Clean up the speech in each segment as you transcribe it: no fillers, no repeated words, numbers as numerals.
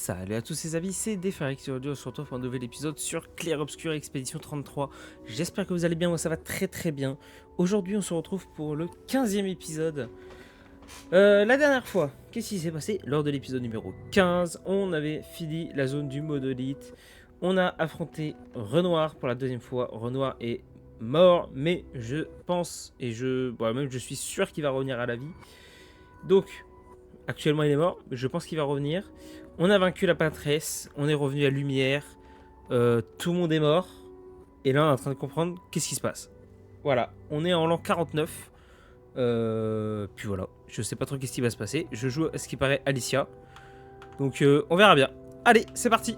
Salut à tous ces amis, c'est Defarix et aujourd'hui on se retrouve pour un nouvel épisode sur Clair Obscur Expédition 33. J'espère que vous allez bien, moi ça va très très bien. Aujourd'hui on se retrouve pour le 15e épisode. La dernière fois, qu'est-ce qui s'est passé? Lors de l'épisode numéro 15, on avait fini la zone du monolithe. On a affronté Renoir pour la deuxième fois. Renoir est mort, mais je pense et même je suis sûr qu'il va revenir à la vie. Donc, actuellement il est mort, mais je pense qu'il va revenir. On a vaincu la pâtresse, on est revenu à Lumière, tout le monde est mort, et là on est en train de comprendre qu'est-ce qui se passe. Voilà, on est en l'an 49, puis voilà, je sais pas trop qu'est-ce qui va se passer, je joue à ce qui paraît Alicia, donc on verra bien. Allez, c'est parti.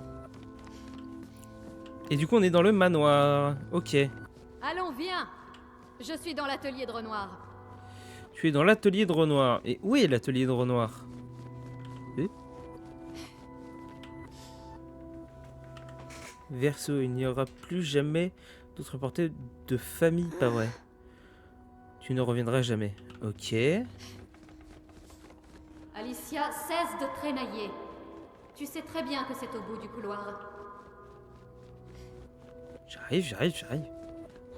Et du coup on est dans le manoir, ok. Allons, viens. Je suis dans l'atelier de Renoir. Tu es dans l'atelier de Renoir, et où est l'atelier de Renoir? Verseau, il n'y aura plus jamais d'autre portée de famille, pas vrai. Tu ne reviendras jamais. Ok. Alicia, cesse de traînailler. Tu sais très bien que c'est au bout du couloir. J'arrive.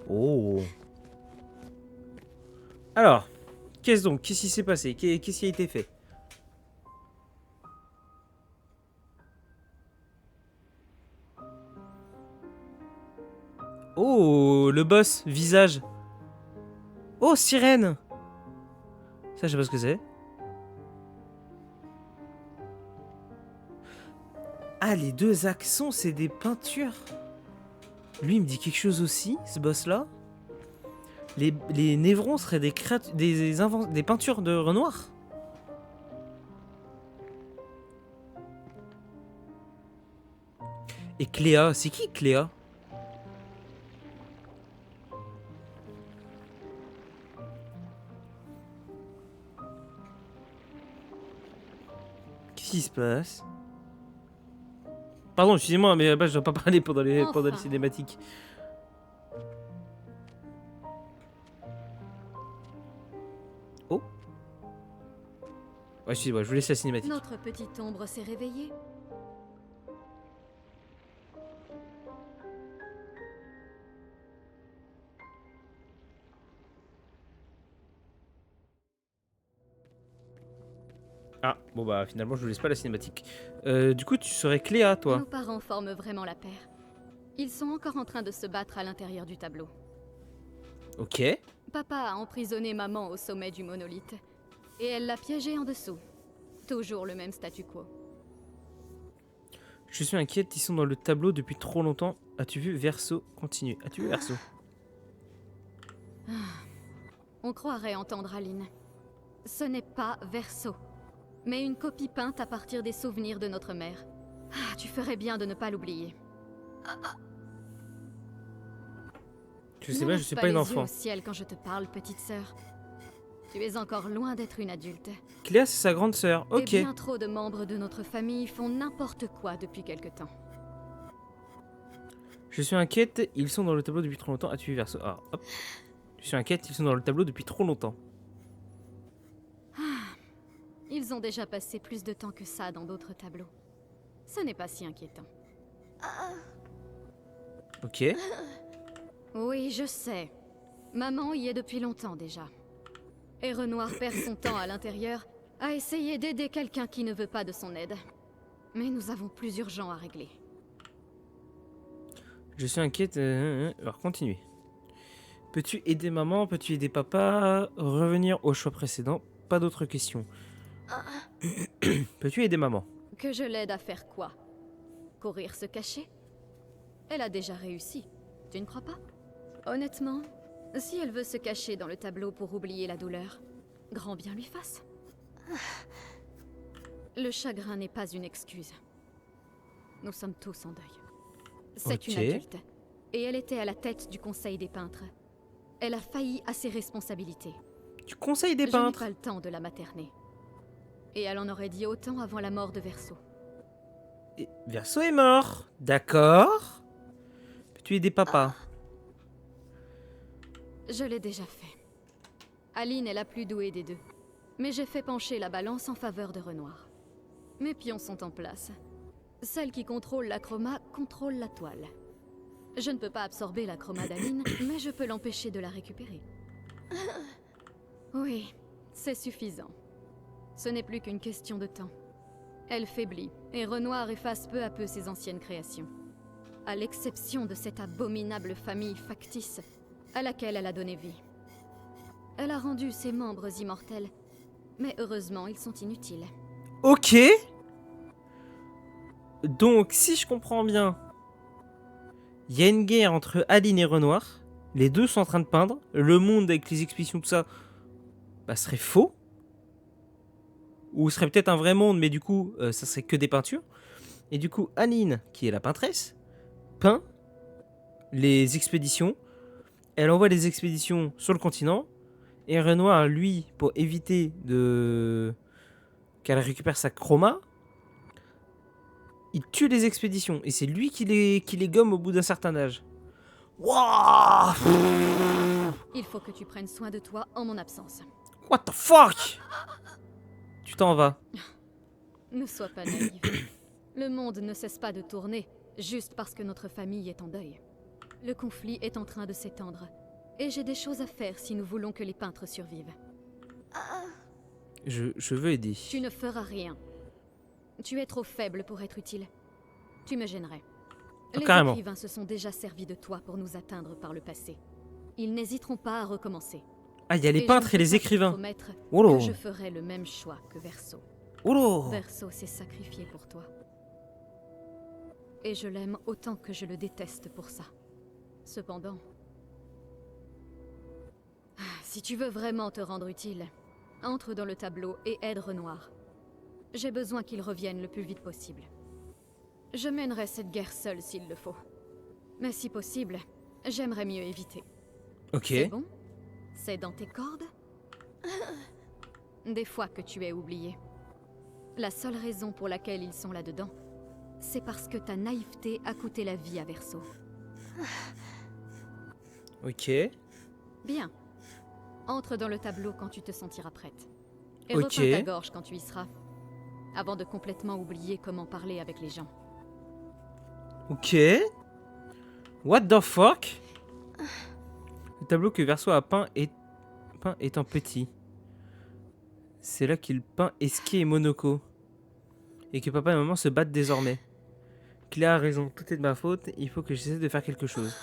Oh. Alors, qu'est-ce qui s'est passé? Qu'est-ce qui a été fait? Oh, le boss, visage. Oh, sirène. Ça, je sais pas ce que c'est. Ah, les deux accents, c'est des peintures. Lui, il me dit quelque chose aussi, ce boss-là. Les névrons seraient des peintures de Renoir. Et Cléa, c'est qui Cléa? Qu'est-ce qui se passe? Pardon, excusez-moi, mais là-bas, je dois pas parler pendant les cinématiques. Oh. Ouais, excusez-moi, je vous laisse la cinématique. Notre petite ombre s'est réveillée. Ah, bon bah finalement, je vous laisse pas la cinématique. Du coup, tu serais Cléa, toi. Nos parents forment vraiment la paire. Ils sont encore en train de se battre à l'intérieur du tableau. Ok. Papa a emprisonné maman au sommet du monolithe. Et elle l'a piégée en dessous. Toujours le même statu quo. Je suis inquiète, ils sont dans le tableau depuis trop longtemps. As-tu vu Verseau? Continue. As-tu vu Verseau? On croirait entendre Aline. Ce n'est pas Verseau, mais une copie peinte à partir des souvenirs de notre mère. Ah, tu ferais bien de ne pas l'oublier. Je sais pas, je suis pas une Ne lève enfant. les yeux au ciel quand je te parle, petite sœur. Tu es encore loin d'être une adulte. Cléa, c'est sa grande sœur. Et Ok. bien trop de membres de notre famille font n'importe quoi depuis quelque temps. Je suis inquiète, ils sont dans le tableau depuis trop longtemps. As-tu vu Verseau? Ah, hop. Je suis inquiète, ils sont dans le tableau depuis trop longtemps. Ils ont déjà passé plus de temps que ça dans d'autres tableaux. Ce n'est pas si inquiétant. Ok. Oui, je sais. Maman y est depuis longtemps déjà. Et Renoir perd son temps à l'intérieur à essayer d'aider quelqu'un qui ne veut pas de son aide. Mais nous avons plus urgent à régler. Je suis inquiète. Alors, continue. Peux-tu aider maman? Peux-tu aider papa? Revenir au choix précédent. Pas d'autres questions. Peux-tu aider maman? Que je l'aide à faire quoi? Courir se cacher? Elle a déjà réussi. Tu ne crois pas? Honnêtement, si elle veut se cacher dans le tableau pour oublier la douleur, grand bien lui fasse. Le chagrin n'est pas une excuse. Nous sommes tous en deuil. C'est Ok. une adulte, et elle était à la tête du conseil des peintres. Elle a failli à ses responsabilités. Tu conseilles des Je n'ai peintres? pas le temps de la materner. Et elle en aurait dit autant avant la mort de Verseau. Et Verseau est mort. D'accord. Peux-tu aider papa? Je l'ai déjà fait. Aline est la plus douée des deux. Mais j'ai fait pencher la balance en faveur de Renoir. Mes pions sont en place. Celle qui contrôle la chroma contrôle la toile. Je ne peux pas absorber la chroma d'Aline, mais je peux l'empêcher de la récupérer. Oui, c'est suffisant. Ce n'est plus qu'une question de temps. Elle faiblit, et Renoir efface peu à peu ses anciennes créations. À l'exception de cette abominable famille factice à laquelle elle a donné vie. Elle a rendu ses membres immortels, mais heureusement, ils sont inutiles. Ok. Donc, si je comprends bien, il y a une guerre entre Aline et Renoir. Les deux sont en train de peindre. Le monde avec les expéditions, tout ça, bah, serait faux. Ou serait peut-être un vrai monde, mais du coup, ça serait que des peintures. Et du coup, Aline, qui est la peintresse, peint les expéditions. Elle envoie les expéditions sur le continent. Et Renoir, lui, pour éviter qu'elle récupère sa chroma, il tue les expéditions. Et c'est lui qui les gomme au bout d'un certain âge. Wouah! Il faut que tu prennes soin de toi en mon absence. What the fuck? Tu t'en vas. Ne sois pas naïve. Le monde ne cesse pas de tourner, juste parce que notre famille est en deuil. Le conflit est en train de s'étendre. Et j'ai des choses à faire si nous voulons que les peintres survivent. Je veux aider. Tu ne feras rien. Tu es trop faible pour être utile. Tu me gênerais. Les carrément. écrivains se sont déjà servis de toi pour nous atteindre par le passé. Ils n'hésiteront pas à recommencer. Ah, il y a les peintres et les écrivains. Oh là. Je ferai le même choix que Verso. Oh là. Verso s'est sacrifié pour toi. Et je l'aime autant que je le déteste pour ça. Cependant, si tu veux vraiment te rendre utile, entre dans le tableau et aide Renoir. J'ai besoin qu'il revienne le plus vite possible. Je mènerai cette guerre seule s'il le faut. Mais si possible, j'aimerais mieux éviter. Ok. C'est bon? C'est dans tes cordes? Des fois que tu es oublié. La seule raison pour laquelle ils sont là-dedans, c'est parce que ta naïveté a coûté la vie à Verso. Ok. Bien. Entre dans le tableau quand tu te sentiras prête. Et Ok. repeins ta gorge quand tu y seras. Avant de complètement oublier comment parler avec les gens. Ok. What the fuck? Le tableau que Verso a peint étant petit. C'est là qu'il peint Eski et Monoko. Et que papa et maman se battent désormais. Cléa a raison, tout est de ma faute, il faut que j'essaie de faire quelque chose.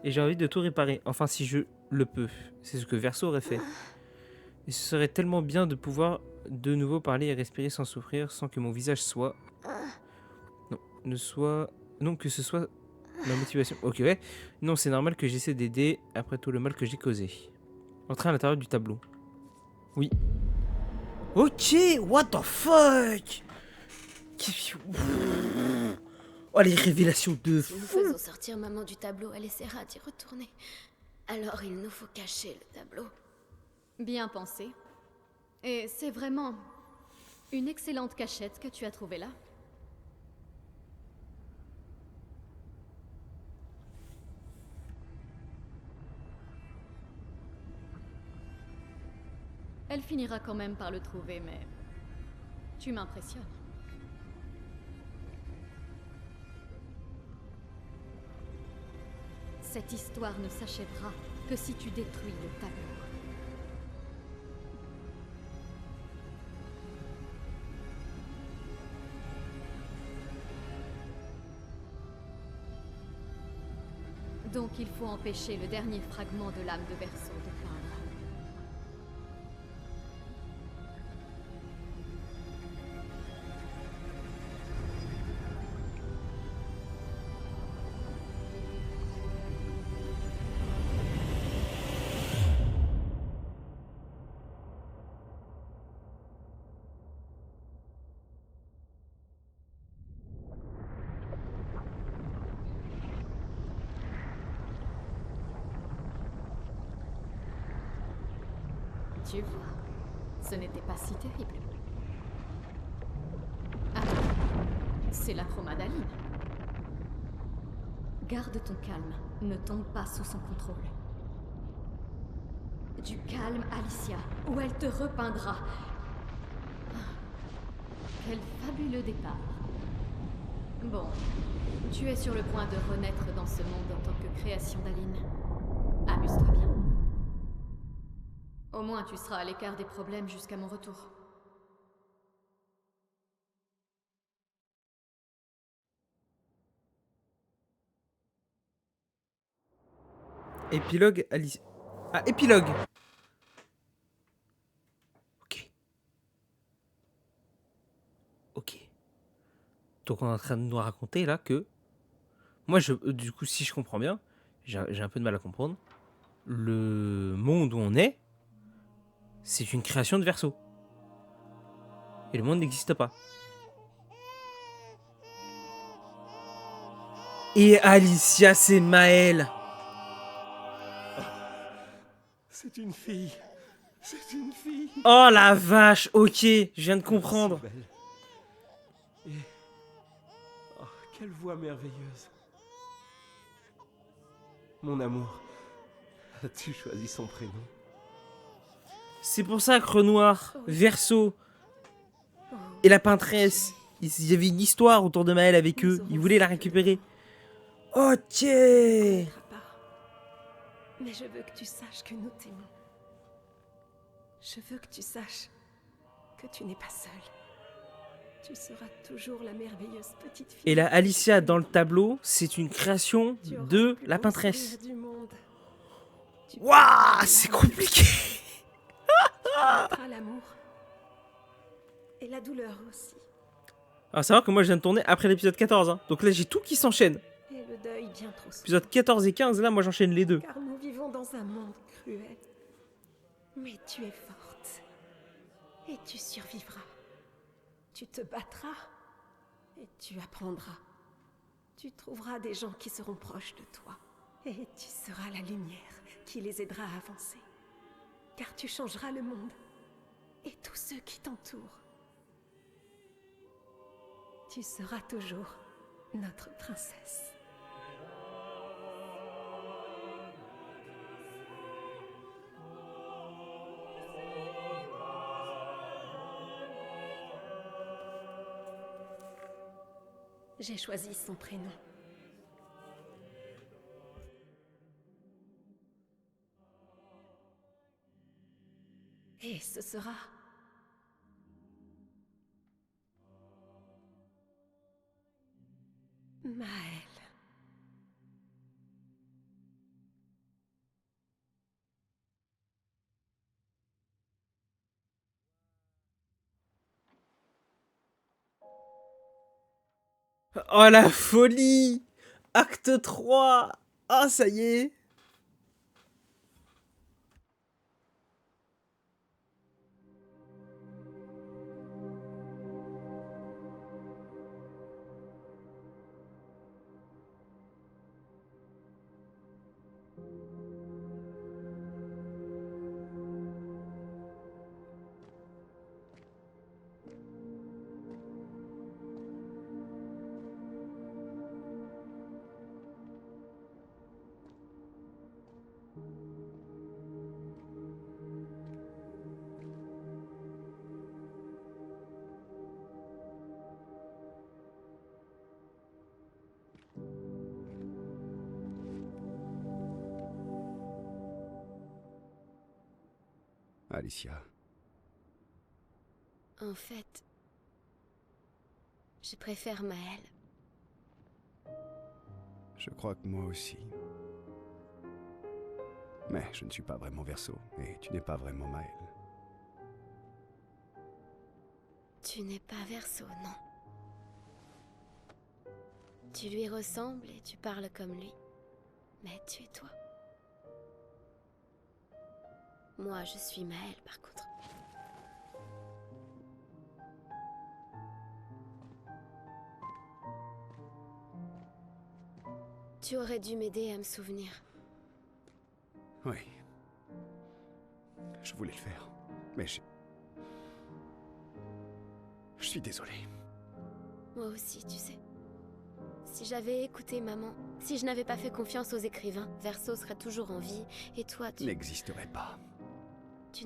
Et j'ai envie de tout réparer, enfin si je le peux. C'est ce que Verso aurait fait. Et ce serait tellement bien de pouvoir de nouveau parler et respirer sans souffrir, sans que mon visage soit... Non, que ce soit ma motivation. Ok, ouais. Non, c'est normal que j'essaie d'aider après tout le mal que j'ai causé. Entrer à l'intérieur du tableau. Oui. Ok, what the fuck? Oh, les révélations de Si nous fou. faisons sortir maman du tableau, elle essaiera d'y retourner. Alors il nous faut cacher le tableau. Bien pensé. Et c'est vraiment une excellente cachette que tu as trouvée là. Elle finira quand même par le trouver, mais tu m'impressionnes. Cette histoire ne s'achèvera que si tu détruis le tableau. Donc il faut empêcher le dernier fragment de l'âme de Verso de peindre. Tu vois, ce n'était pas si terrible. Ah, c'est la chroma d'Aline. Garde ton calme, ne tombe pas sous son contrôle. Du calme, Alicia, ou elle te repeindra. Ah, quel fabuleux départ. Bon, tu es sur le point de renaître dans ce monde en tant que création d'Aline. Amuse-toi bien. Au moins, tu seras à l'écart des problèmes jusqu'à mon retour. Épilogue Alice. Ah, épilogue. Ok. Ok. Donc on est en train de nous raconter là que... Moi, du coup, si je comprends bien, j'ai un peu de mal à comprendre. Le monde où on est, c'est une création de Verseau. Et le monde n'existe pas. Et Alicia, c'est Maëlle. C'est une fille. C'est une fille. Oh la vache, ok, je viens de comprendre. Si belle. Et... oh, quelle voix merveilleuse. Mon amour, as-tu choisi son prénom? C'est pour ça que Renoir, Verseau et la peintresse, il y avait une histoire autour de Maëlle avec eux. Ils voulaient la récupérer. Ok. Mais je veux que tu saches que nous t'aimons. Je veux que tu saches que tu n'es pas seule. Tu seras toujours la merveilleuse petite fille. Et la Alicia dans le tableau, c'est une création de la peintresse. Waouh, c'est compliqué. L'amour et la douleur aussi. Alors savoir que moi je viens de tourner après l'épisode 14, hein. Donc là j'ai tout qui s'enchaîne. Et le deuil bien trop souvent. Épisode 14 et 15, là moi j'enchaîne les deux. Car nous vivons dans un monde cruel. Mais tu es forte. Et tu survivras. Tu te battras. Et tu apprendras. Tu trouveras des gens qui seront proches de toi. Et tu seras la lumière qui les aidera à avancer. Car tu changeras le monde. Et tous ceux qui t'entourent. Tu seras toujours notre princesse. J'ai choisi son prénom. Et ce sera... Maëlle. Oh la folie. Acte 3. Ah ça y est. Alicia. En fait, je préfère Maëlle. Je crois que moi aussi. Mais je ne suis pas vraiment Verseau, et tu n'es pas vraiment Maëlle. Tu n'es pas Verseau, non. Tu lui ressembles et tu parles comme lui. Mais tu es toi. Moi, je suis Maëlle, par contre. Tu aurais dû m'aider à me souvenir. Oui. Je voulais le faire, mais je suis désolé. Moi aussi, tu sais. Si j'avais écouté maman, si je n'avais pas fait confiance aux écrivains, Verseau serait toujours en vie, et toi, tu N'existerait pas.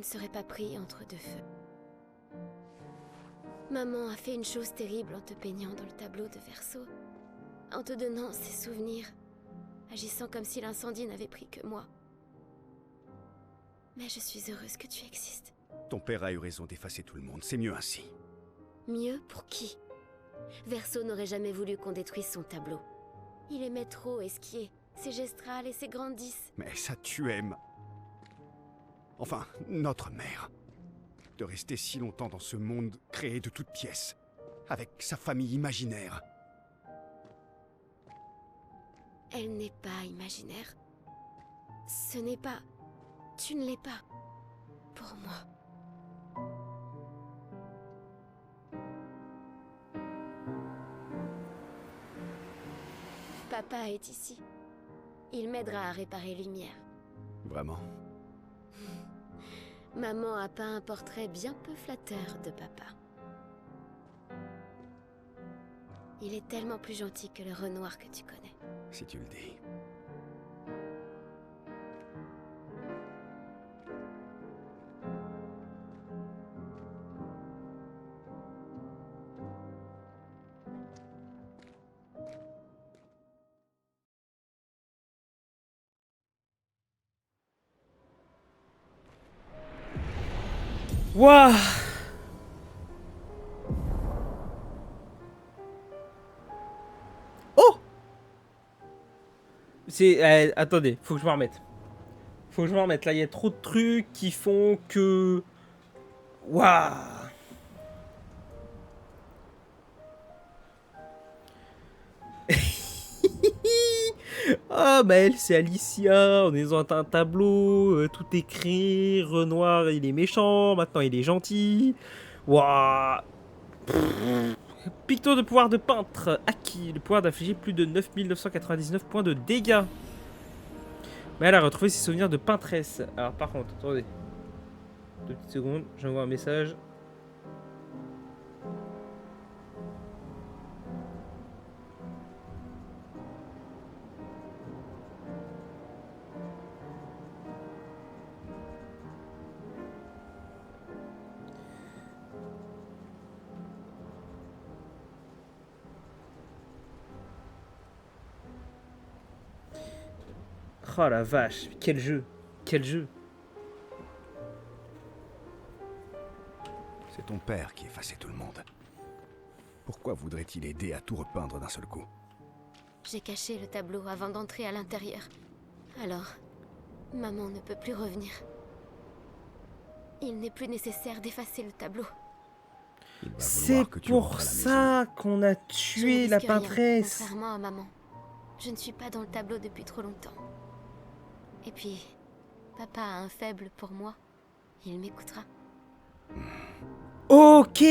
ne serais pas pris entre deux feux. Maman a fait une chose terrible en te peignant dans le tableau de Verseau. en te donnant ces souvenirs, agissant comme si l'incendie n'avait pris que moi. Mais je suis heureuse que tu existes. Ton père a eu raison d'effacer tout le monde, c'est mieux ainsi. Mieux pour qui? Verso n'aurait jamais voulu qu'on détruise son tableau. Il aimait trop esquier, ses gestrales et ses grandisses. Mais ça tu aimes. Enfin, notre mère. De rester si longtemps dans ce monde créé de toutes pièces, avec sa famille imaginaire. Elle n'est pas imaginaire. Ce n'est pas... Tu ne l'es pas. Pour moi. Papa est ici. Il m'aidera à réparer Lumière. Vraiment? Maman a peint un portrait bien peu flatteur de papa. Il est tellement plus gentil que le Renoir que tu connais. Si tu le dis. Waouh! Oh! Attendez, faut que je me remette. Faut que je me remette. Là, il y a trop de trucs qui font que... Waouh! Ah, bah elle, c'est Alicia. On est dans un tableau. Tout écrit. Renoir, il est méchant. Maintenant, il est gentil. Waouh! Picto de pouvoir de peintre acquis. Le pouvoir d'infliger plus de 9999 points de dégâts. Mais elle a retrouvé ses souvenirs de peintresse. Alors par contre, attendez. 2 petites secondes, j'envoie un message. Oh la vache, quel jeu! Quel jeu! C'est ton père qui effaçait tout le monde. Pourquoi voudrait-il aider à tout repeindre d'un seul coup? J'ai caché le tableau avant d'entrer à l'intérieur. Alors, maman ne peut plus revenir. Il n'est plus nécessaire d'effacer le tableau. Il va C'est vouloir que tu rentres pour à la maison. ça qu'on a Je ne tué la risque rien, peintresse. contrairement à maman. Je ne suis pas dans le tableau depuis trop longtemps. Et puis, papa a un faible pour moi. Il m'écoutera. Ok.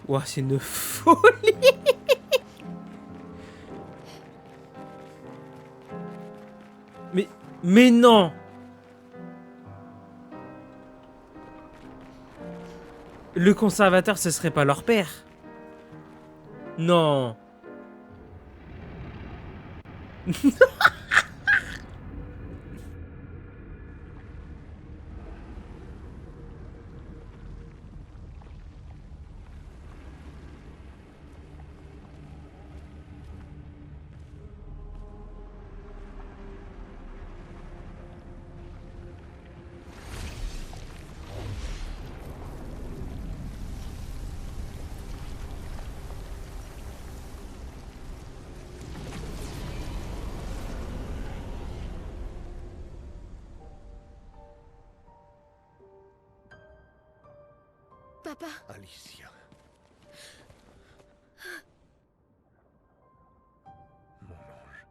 Ouah, c'est une folie. Mais non. Le conservateur, ce serait pas leur père. Non. Papa, Alicia. Mon ange.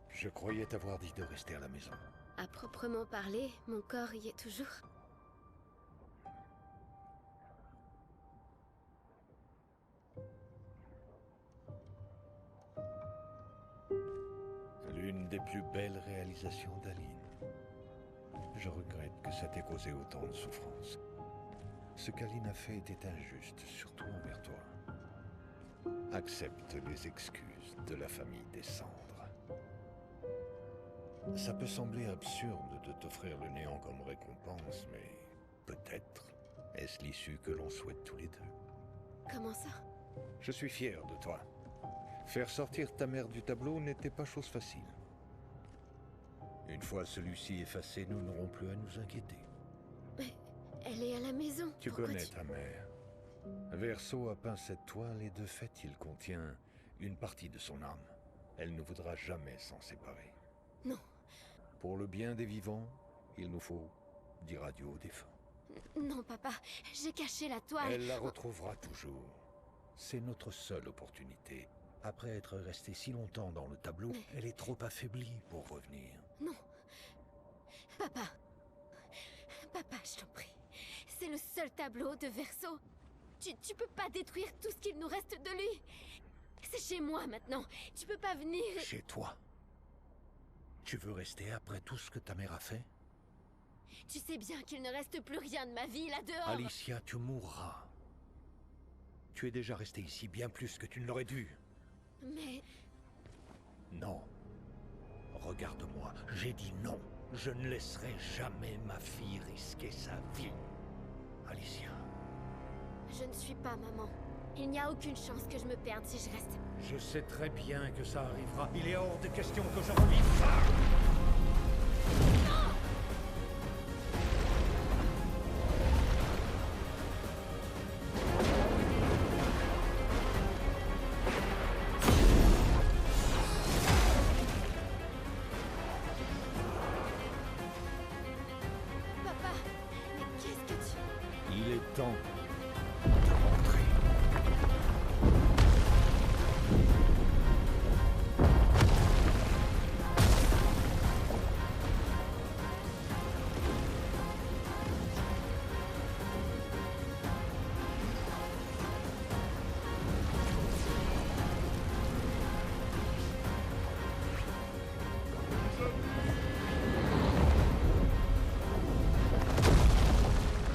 Je croyais t'avoir dit de rester à la maison. à proprement parler, mon corps y est toujours. C'est l'une des plus belles réalisations d'Aline. Je regrette que ça t'ait causé autant de souffrance. Ce qu'Aline a fait était injuste, surtout envers toi. Accepte les excuses de la famille des cendres. Ça peut sembler absurde de t'offrir le néant comme récompense, mais connaissent l'issue que l'on souhaite tous les deux. Comment ça? Je suis fier de toi. Faire sortir ta mère du tableau n'était pas chose facile. Une fois celui-ci effacé, nous n'aurons plus à nous inquiéter. Mais elle est à la maison. Tu Pourquoi connais ta mère. Verso a peint cette toile et de fait, il contient une partie de son âme. Elle ne voudra jamais s'en séparer. Non. Pour le bien des vivants, il nous faut dire adieu aux défunts. Non, papa. J'ai caché la toile. Elle la retrouvera toujours. C'est notre seule opportunité. Après être restée si longtemps dans le tableau, elle est trop affaiblie pour revenir. Non. Papa. Papa, je t'en prie. C'est le seul tableau de Verso. Tu peux pas détruire tout ce qu'il nous reste de lui. C'est chez moi maintenant. Tu peux pas venir et... Chez toi? Tu veux rester après tout ce que ta mère a fait? Tu sais bien qu'il ne reste plus rien de ma vie là dehors. Alicia, tu mourras. Tu es déjà restée ici bien plus que tu ne l'aurais dû. Mais... Non. Regarde-moi, j'ai dit non. Je ne laisserai jamais ma fille risquer sa vie. Alicia. Je ne suis pas maman. Il n'y a aucune chance que je me perde si je reste. Je sais très bien que ça arrivera. Il est hors de question que je revive ça. Papa, mais qu'est-ce que tu... Il est temps de rentrer.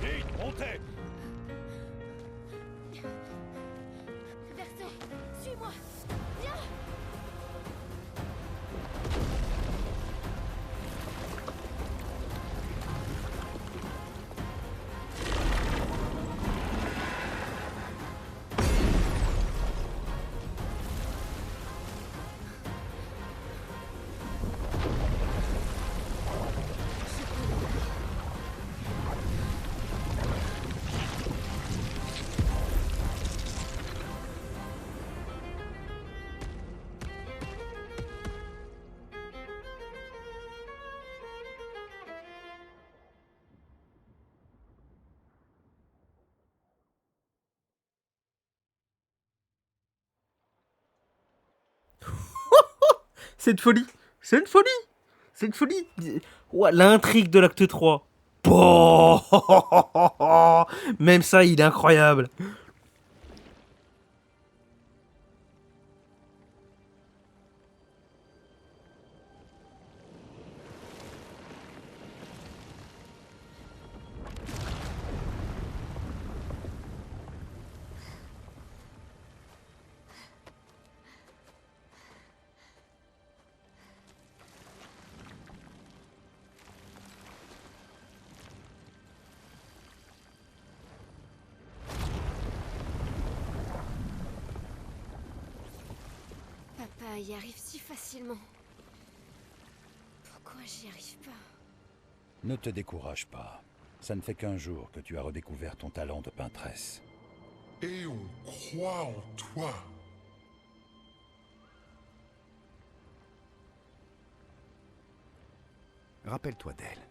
Kate, montez! Verso, suis-moi. Viens. C'est une folie. C'est une folie. C'est une folie. Ouais, l'intrigue de l'acte 3. Bon. Même ça, il est incroyable. Papa y arrive si facilement. Pourquoi j'y arrive pas? Ne te décourage pas. Ça ne fait qu'un jour que tu as redécouvert ton talent de peintresse. Et on croit en toi. Rappelle-toi d'elle.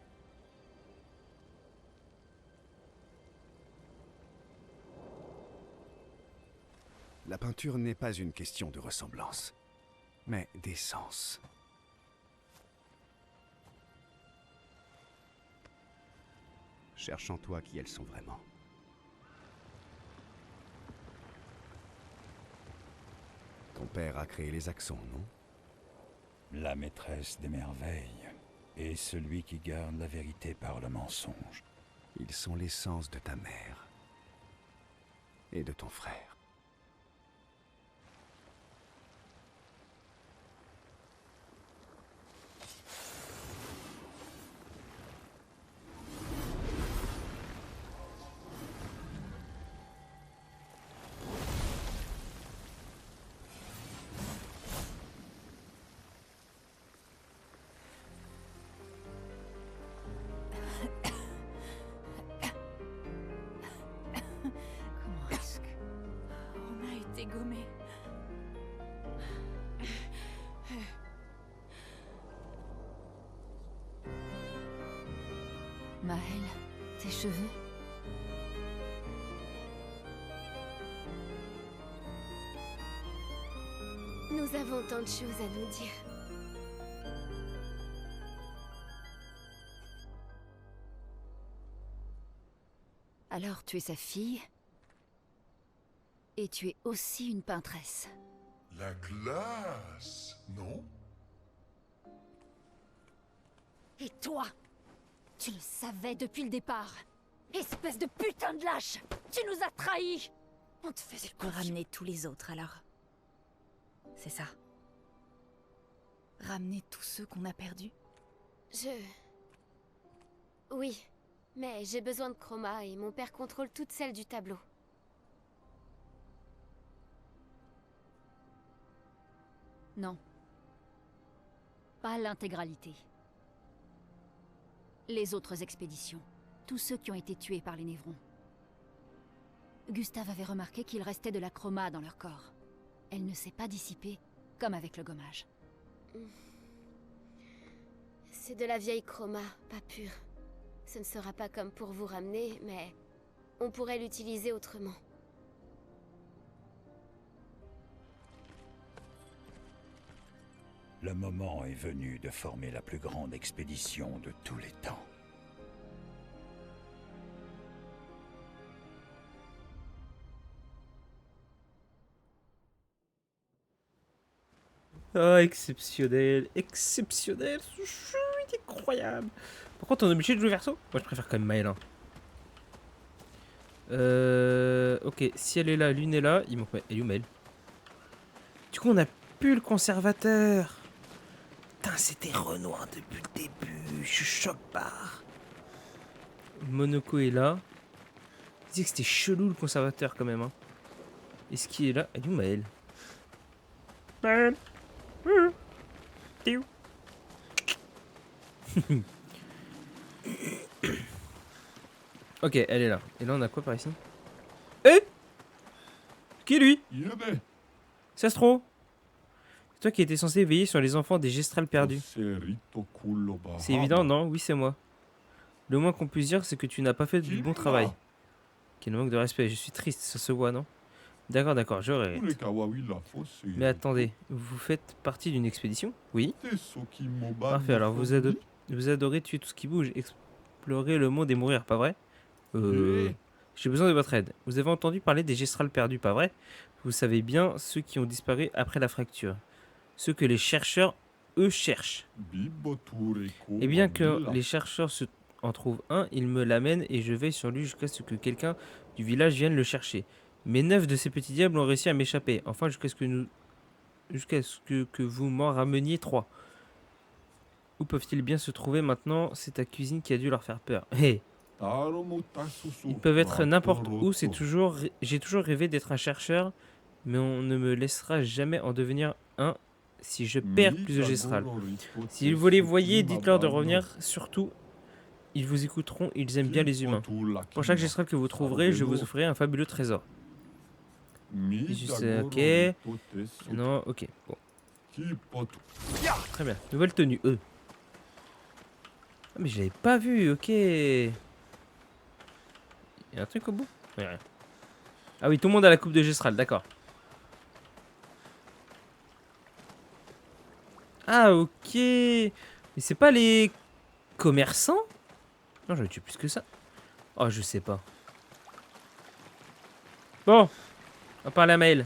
La peinture n'est pas une question de ressemblance, mais d'essence. Cherche en toi qui elles sont vraiment. Ton père a créé les accents, non? La maîtresse des merveilles et celui qui garde la vérité par le mensonge. Ils sont l'essence de ta mère et de ton frère. dégommer. Maël, tes cheveux? Nous avons tant de choses à nous dire. Alors tu es sa fille, et tu es aussi une peintresse. La glace, non? Et toi? Tu le savais depuis le départ. Espèce de putain de lâche! Tu nous as trahis! On te faisait Tu peux ramener tous les autres alors. C'est ça. Ramener tous ceux qu'on a perdus. Oui, mais j'ai besoin de Chroma et mon père contrôle toutes celles du tableau. Non. Pas l'intégralité. Les autres expéditions. Tous ceux qui ont été tués par les Névrons. Gustave avait remarqué qu'il restait de la chroma dans leur corps. Elle ne s'est pas dissipée, comme avec le gommage. C'est de la vieille Chroma, pas pure. Ce ne sera pas comme pour vous ramener, mais on pourrait l'utiliser autrement. Le moment est venu de former la plus grande expédition de tous les temps. Ah, exceptionnel, exceptionnel, ce jeu est incroyable. Par contre, on est obligé de jouer Verso? Moi, je préfère quand même Maël. Hein. Ok, si elle est là, l'une est là, il manque Maël. Elle est où Maël? Du coup, on a plus le conservateur. Putain, c'était Renoir depuis le début. Je choque pas. Monoko est là. Il disait que c'était chelou le conservateur quand même. Hein. Est-ce qu'il est là? Elle est où Maël? Maël. T'es où? Ok, elle est là. Et là, on a quoi par ici? Eh! Qui est lui? Sastro? C'est toi qui étais censé veiller sur les enfants des Gestrales perdus. C'est évident, non? Oui, c'est moi. Le moins qu'on puisse dire, c'est que tu n'as pas fait du bon travail. Quel manque de respect. Je suis triste, ça se voit, non? D'accord, d'accord, je regrette. Mais attendez, vous faites partie d'une expédition? Oui. Parfait, alors vous adorez tuer tout ce qui bouge, explorer le monde et mourir, pas vrai? J'ai besoin de votre aide. Vous avez entendu parler des Gestrales perdus, pas vrai? Vous savez bien, ceux qui ont disparu après la fracture. Ceux que les chercheurs, eux, cherchent. Et bien que les chercheurs en trouvent un, ils me l'amènent et je veille sur lui jusqu'à ce que quelqu'un du village vienne le chercher. Mais 9 de ces petits diables ont réussi à m'échapper. Enfin, jusqu'à ce que vous m'en rameniez 3. Où peuvent-ils bien se trouver maintenant? C'est ta cuisine qui a dû leur faire peur. Hé! Ils peuvent être n'importe où. J'ai toujours rêvé d'être un chercheur, mais on ne me laissera jamais en devenir un si je perds plus de Gestrales. Si vous les voyez, dites-leur de revenir. Surtout, ils vous écouteront. Ils aiment bien les humains. Pour chaque Gestral que vous trouverez, je vous offrirai un fabuleux trésor. Ok. Non, ok. Bon. Très bien. Nouvelle tenue. Ah, mais je l'avais pas vu. Ok. Il y a un truc au bout? Oui, rien. Ah oui, tout le monde a la coupe de Gestral. D'accord. Ah, ok. Mais c'est pas les commerçants? Non, je tue plus que ça. Oh, je sais pas. Bon. On va parler à Maël.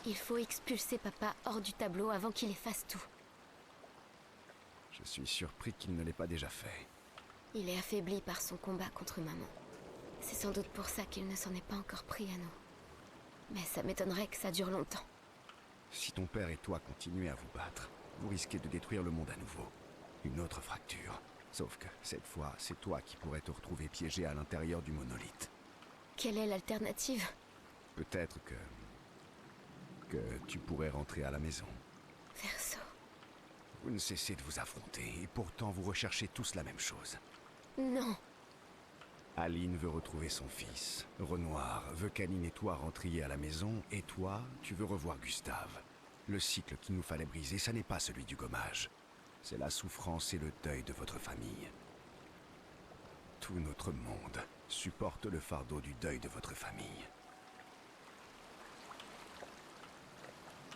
Il faut expulser papa hors du tableau avant qu'il efface tout. Je suis surpris qu'il ne l'ait pas déjà fait. Il est affaibli par son combat contre maman. C'est sans doute pour ça qu'il ne s'en est pas encore pris à nous. Mais ça m'étonnerait que ça dure longtemps. Si ton père et toi continuez à vous battre, vous risquez de détruire le monde à nouveau. Une autre fracture. Sauf que, cette fois, c'est toi qui pourrais te retrouver piégé à l'intérieur du monolithe. Quelle est l'alternative? Peut-être que tu pourrais rentrer à la maison. Verso. Vous ne cessez de vous affronter, et pourtant vous recherchez tous la même chose. Non. Aline veut retrouver son fils. Renoir veut qu'Aline et toi rentriez à la maison, et toi, tu veux revoir Gustave. Le cycle qu'il nous fallait briser, ça n'est pas celui du gommage. C'est la souffrance et le deuil de votre famille. Tout notre monde supporte le fardeau du deuil de votre famille.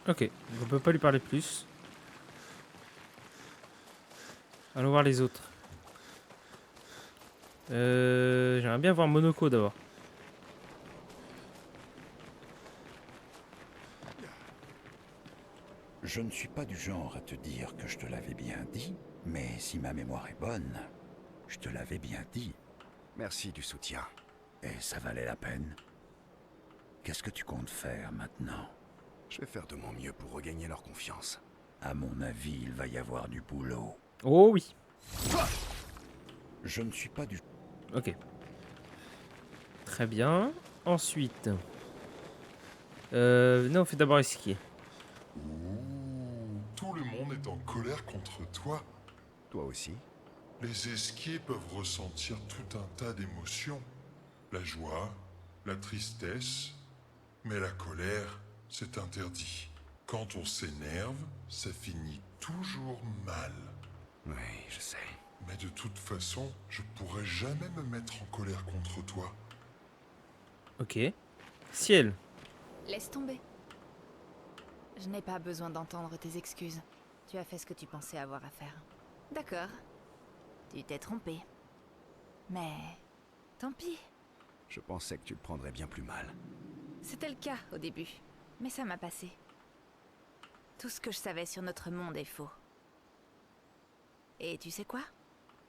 Ok, on peut pas lui parler plus. Allons voir les autres. J'aimerais bien voir Monoko d'abord. Je ne suis pas du genre à te dire que je te l'avais bien dit, mais si ma mémoire est bonne, je te l'avais bien dit. Merci du soutien. Et ça valait la peine. Qu'est-ce que tu comptes faire maintenant? Je vais faire de mon mieux pour regagner leur confiance. À mon avis, il va y avoir du boulot. Oh oui. Je ne suis pas du... Ok. Très bien. Ensuite... non, on fait d'abord esquier. Ouh, tout le monde est en colère contre toi. Toi aussi? Les esquiers peuvent ressentir tout un tas d'émotions. La joie, la tristesse, mais la colère, c'est interdit. Quand on s'énerve, ça finit toujours mal. Oui, je sais. Mais de toute façon, je pourrais jamais me mettre en colère contre toi. Ok. Ciel. Laisse tomber. Je n'ai pas besoin d'entendre tes excuses. Tu as fait ce que tu pensais avoir à faire. D'accord. Tu t'es trompé. Mais... tant pis. Je pensais que tu le prendrais bien plus mal. C'était le cas au début. Mais ça m'a passé. Tout ce que je savais sur notre monde est faux. Et tu sais quoi?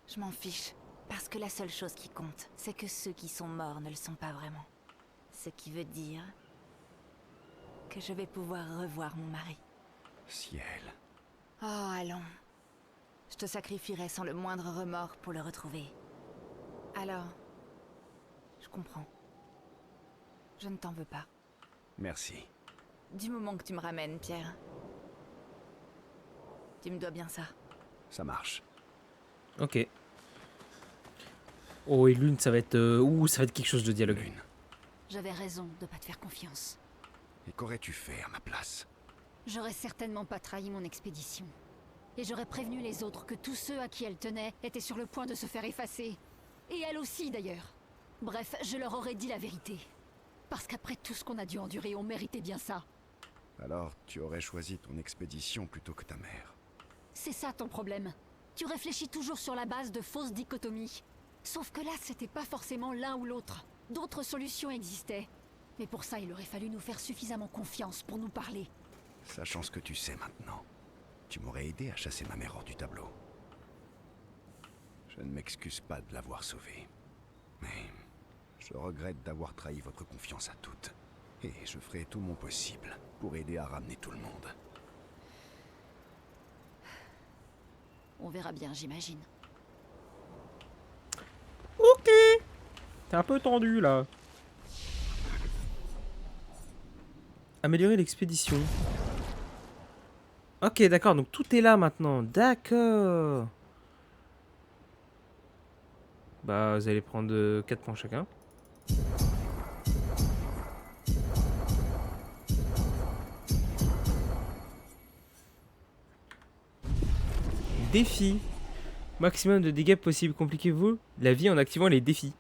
Je m'en fiche. Parce que la seule chose qui compte, c'est que ceux qui sont morts ne le sont pas vraiment. Ce qui veut dire... que je vais pouvoir revoir mon mari. Ciel. Oh, allons. Je te sacrifierai sans le moindre remords pour le retrouver. Alors... je comprends. Je ne t'en veux pas. Merci. Du moment que tu me ramènes, Pierre. Tu me dois bien ça. Ça marche. Ok. Oh, et Lune, ça va être... ouh, ça va être quelque chose de dialogue. Lune. J'avais raison de pas te faire confiance. Et qu'aurais-tu fait à ma place? J'aurais certainement pas trahi mon expédition. Et j'aurais prévenu les autres que tous ceux à qui elle tenait étaient sur le point de se faire effacer. Et elle aussi, d'ailleurs. Bref, je leur aurais dit la vérité. Parce qu'après tout ce qu'on a dû endurer, on méritait bien ça. Alors, tu aurais choisi ton expédition plutôt que ta mère. C'est ça ton problème. Tu réfléchis toujours sur la base de fausses dichotomies. Sauf que là, c'était pas forcément l'un ou l'autre. D'autres solutions existaient. Mais pour ça, il aurait fallu nous faire suffisamment confiance pour nous parler. Sachant ce que tu sais maintenant, tu m'aurais aidé à chasser ma mère hors du tableau. Je ne m'excuse pas de l'avoir sauvée. Mais je regrette d'avoir trahi votre confiance à toutes. Et je ferai tout mon possible pour aider à ramener tout le monde. On verra bien, j'imagine. Ok. T'es un peu tendu, là. Améliorer l'expédition. Ok, d'accord, donc tout est là maintenant. D'accord. Bah, vous allez prendre 4 points chacun. Défi. Maximum de dégâts possible. Compliquez-vous la vie en activant les défis.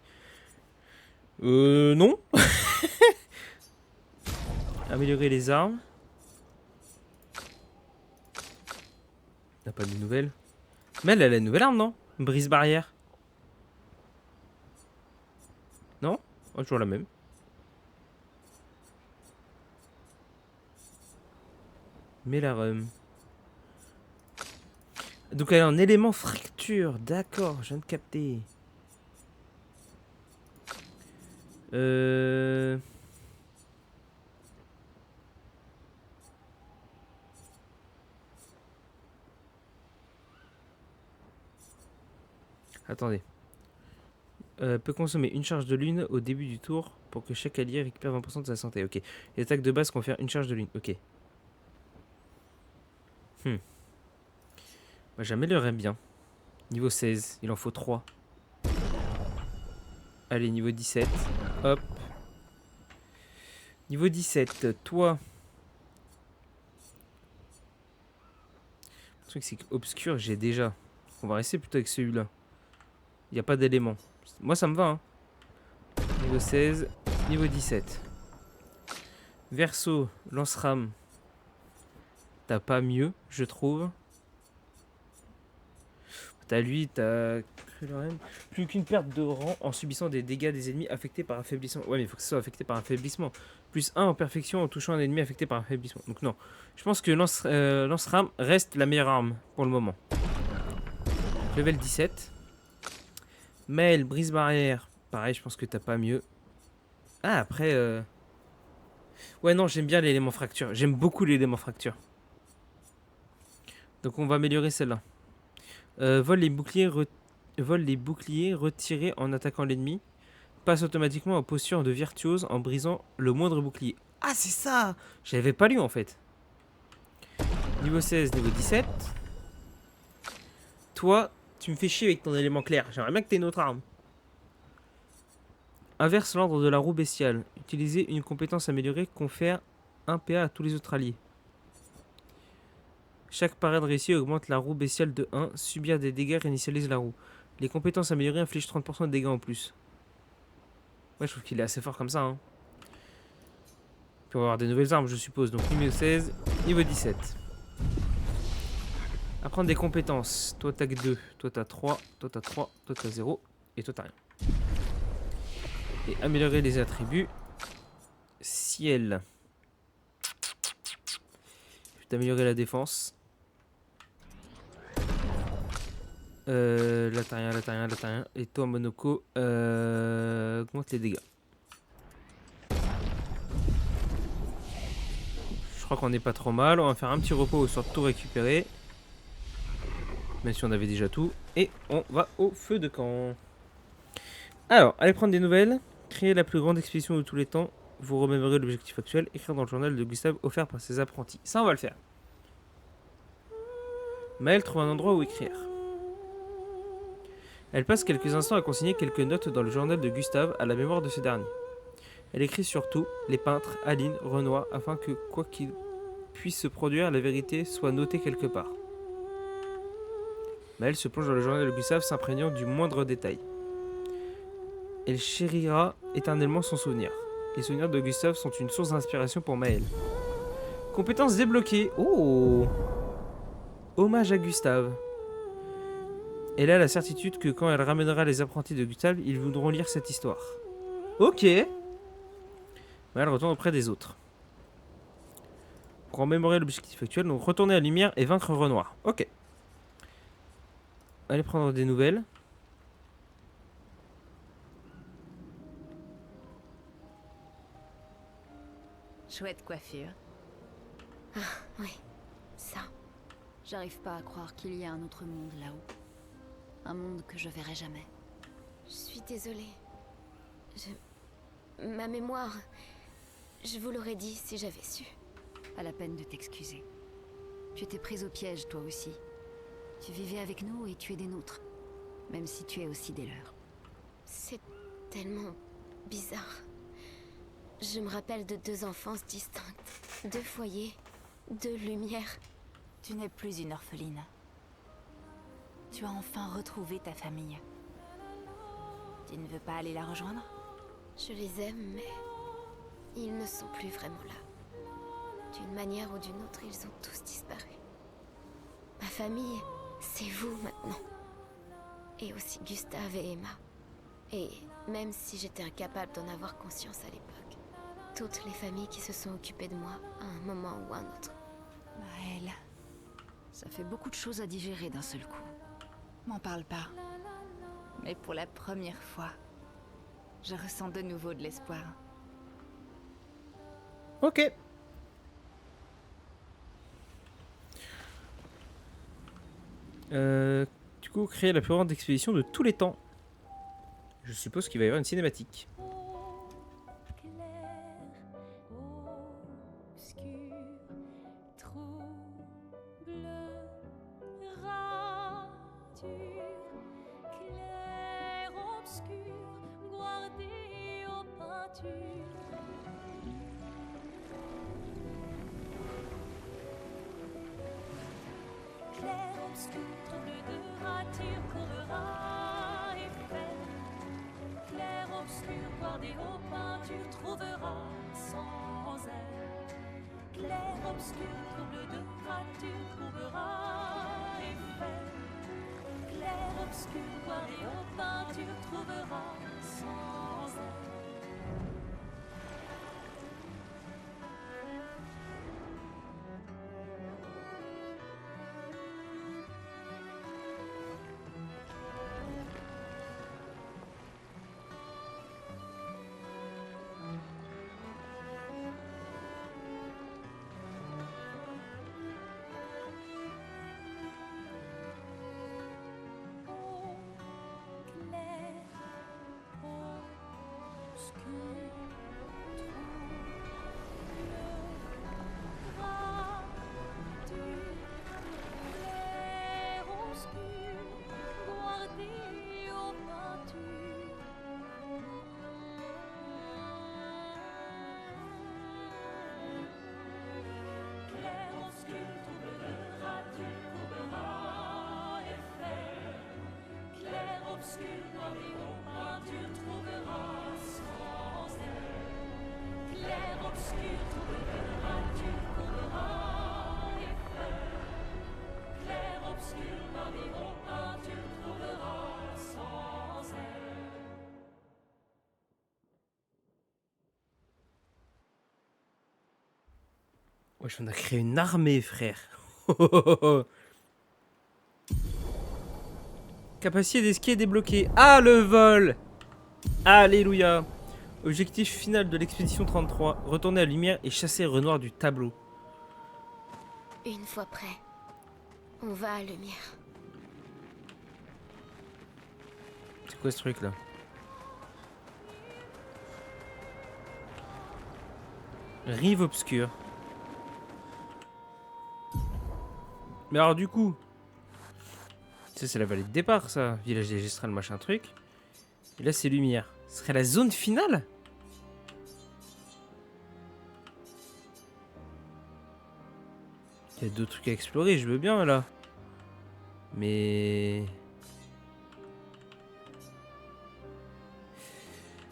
Non. Améliorer les armes. On n'a pas de nouvelles. Mais elle a la nouvelle arme, non? Brise barrière. Non? Oh, toujours la même. Mais la rhum. Donc elle a un élément fracture. D'accord, je viens de capter. Attendez. Peut consommer une charge de lune au début du tour pour que chaque allié récupère 20% de sa santé. Ok. Les attaques de base confèrent une charge de lune. Ok. Bah, j'améliorerais bien. Niveau 16, il en faut 3. Allez, niveau 17. Hop. Niveau 17, toi. Le truc, c'est qu'obscur, j'ai déjà. On va rester plutôt avec celui-là. Il n'y a pas d'éléments. Moi, ça me va. Hein. Niveau 16, niveau 17. Verseau, lance-rame. T'as pas mieux, je trouve. T'as lui, t'as... Plus qu'une perte de rang en subissant des dégâts des ennemis affectés par affaiblissement. Ouais, mais il faut que ce soit affecté par affaiblissement. Plus 1 en perfection en touchant un ennemi affecté par affaiblissement. Donc non. Je pense que lance-rame reste la meilleure arme pour le moment. Level 17. Mail, brise-barrière. Pareil, je pense que t'as pas mieux. Ah, après... Ouais, non, j'aime bien l'élément fracture. J'aime beaucoup l'élément fracture. Donc on va améliorer celle-là. Vole les boucliers retirés en attaquant l'ennemi. Passe automatiquement en posture de virtuose en brisant le moindre bouclier. Ah, c'est ça! J'avais pas lu en fait. Niveau 16, niveau 17. Toi, tu me fais chier avec ton élément clair. J'aimerais bien que t'aies une autre arme. Inverse l'ordre de la roue bestiale. Utilisez une compétence améliorée confère 1 PA à tous les autres alliés. Chaque parade réussie augmente la roue bestiale de 1. Subir des dégâts réinitialise la roue. Les compétences améliorées infligent 30% de dégâts en plus. Ouais, je trouve qu'il est assez fort comme ça. Hein. Puis on va avoir des nouvelles armes, je suppose. Donc niveau 16, niveau 17. Apprendre des compétences. Toi, t'as que 2. Toi, t'as 3. Toi, t'as 3. Toi, t'as 0. Et toi, t'as rien. Et améliorer les attributs. Ciel. Je vais t'améliorer la défense. Là t'as rien, là t'as rien, là t'as rien. Et toi Monoko, augmente les dégâts. Je crois qu'on n'est pas trop mal. On va faire un petit repos histoire de tout récupérer. Même si on avait déjà tout. Et on va au feu de camp. Alors, allez prendre des nouvelles. Créer la plus grande expédition de tous les temps. Vous remémorez l'objectif actuel. Écrire dans le journal de Gustave offert par ses apprentis. Ça on va le faire. Maëlle trouve un endroit où écrire. Elle passe quelques instants à consigner quelques notes dans le journal de Gustave à la mémoire de ce dernier. Elle écrit surtout les peintres, Aline, Renoir, afin que, quoi qu'il puisse se produire, la vérité soit notée quelque part. Maëlle se plonge dans le journal de Gustave, s'imprégnant du moindre détail. Elle chérira éternellement son souvenir. Les souvenirs de Gustave sont une source d'inspiration pour Maëlle. Compétences débloquées. Oh! Hommage à Gustave. Elle a la certitude que quand elle ramènera les apprentis de Gustave, ils voudront lire cette histoire. Ok. Mais elle retourne auprès des autres. Pour en mémorer l'objectif actuel, donc retourner à la lumière et vaincre Renoir. Ok. Allez prendre des nouvelles. Chouette coiffure. Ah, oui. Ça. J'arrive pas à croire qu'il y a un autre monde là-haut. Un monde que je verrai jamais. Je suis désolée. Ma mémoire... Je vous l'aurais dit si j'avais su. Pas la peine de t'excuser. Tu étais prise au piège, toi aussi. Tu vivais avec nous et tu es des nôtres. Même si tu es aussi des leurs. C'est tellement bizarre. Je me rappelle de 2 enfances distinctes. 2 foyers, 2 lumières. Tu n'es plus une orpheline. Tu as enfin retrouvé ta famille. Tu ne veux pas aller la rejoindre? Je les aime, mais... ils ne sont plus vraiment là. D'une manière ou d'une autre, ils ont tous disparu. Ma famille, c'est vous maintenant. Et aussi Gustave et Emma. Et même si j'étais incapable d'en avoir conscience à l'époque, toutes les familles qui se sont occupées de moi à un moment ou un autre. Maëlle, ça fait beaucoup de choses à digérer d'un seul coup. M'en parle pas. Mais pour la première fois, je ressens de nouveau de l'espoir. Ok. Du coup, créer la plus grande expédition de tous les temps. Je suppose qu'il va y avoir une cinématique. nature courera et fait. Clair, obscur, bordé aux peintures, trouveras sans elle. Clair, obscur, trouble de fracture, trouveras et fait. Clair, obscur, bordé aux peintures, trouveras sans elle. Wesh, on a créé une armée, frère. Capacité d'esquier débloquée. Ah, le vol. Alléluia. Objectif final de l'expédition 33. Retourner à la lumière et chasser Renoir du tableau. Une fois prêt, on va à lumière. C'est quoi ce truc là? Rive obscure. Mais alors du coup, ça c'est la vallée de départ, ça, village des Gestrales, machin truc. Et là c'est lumière. Ce serait la zone finale? Il y a d'autres trucs à explorer, je veux bien là. Mais...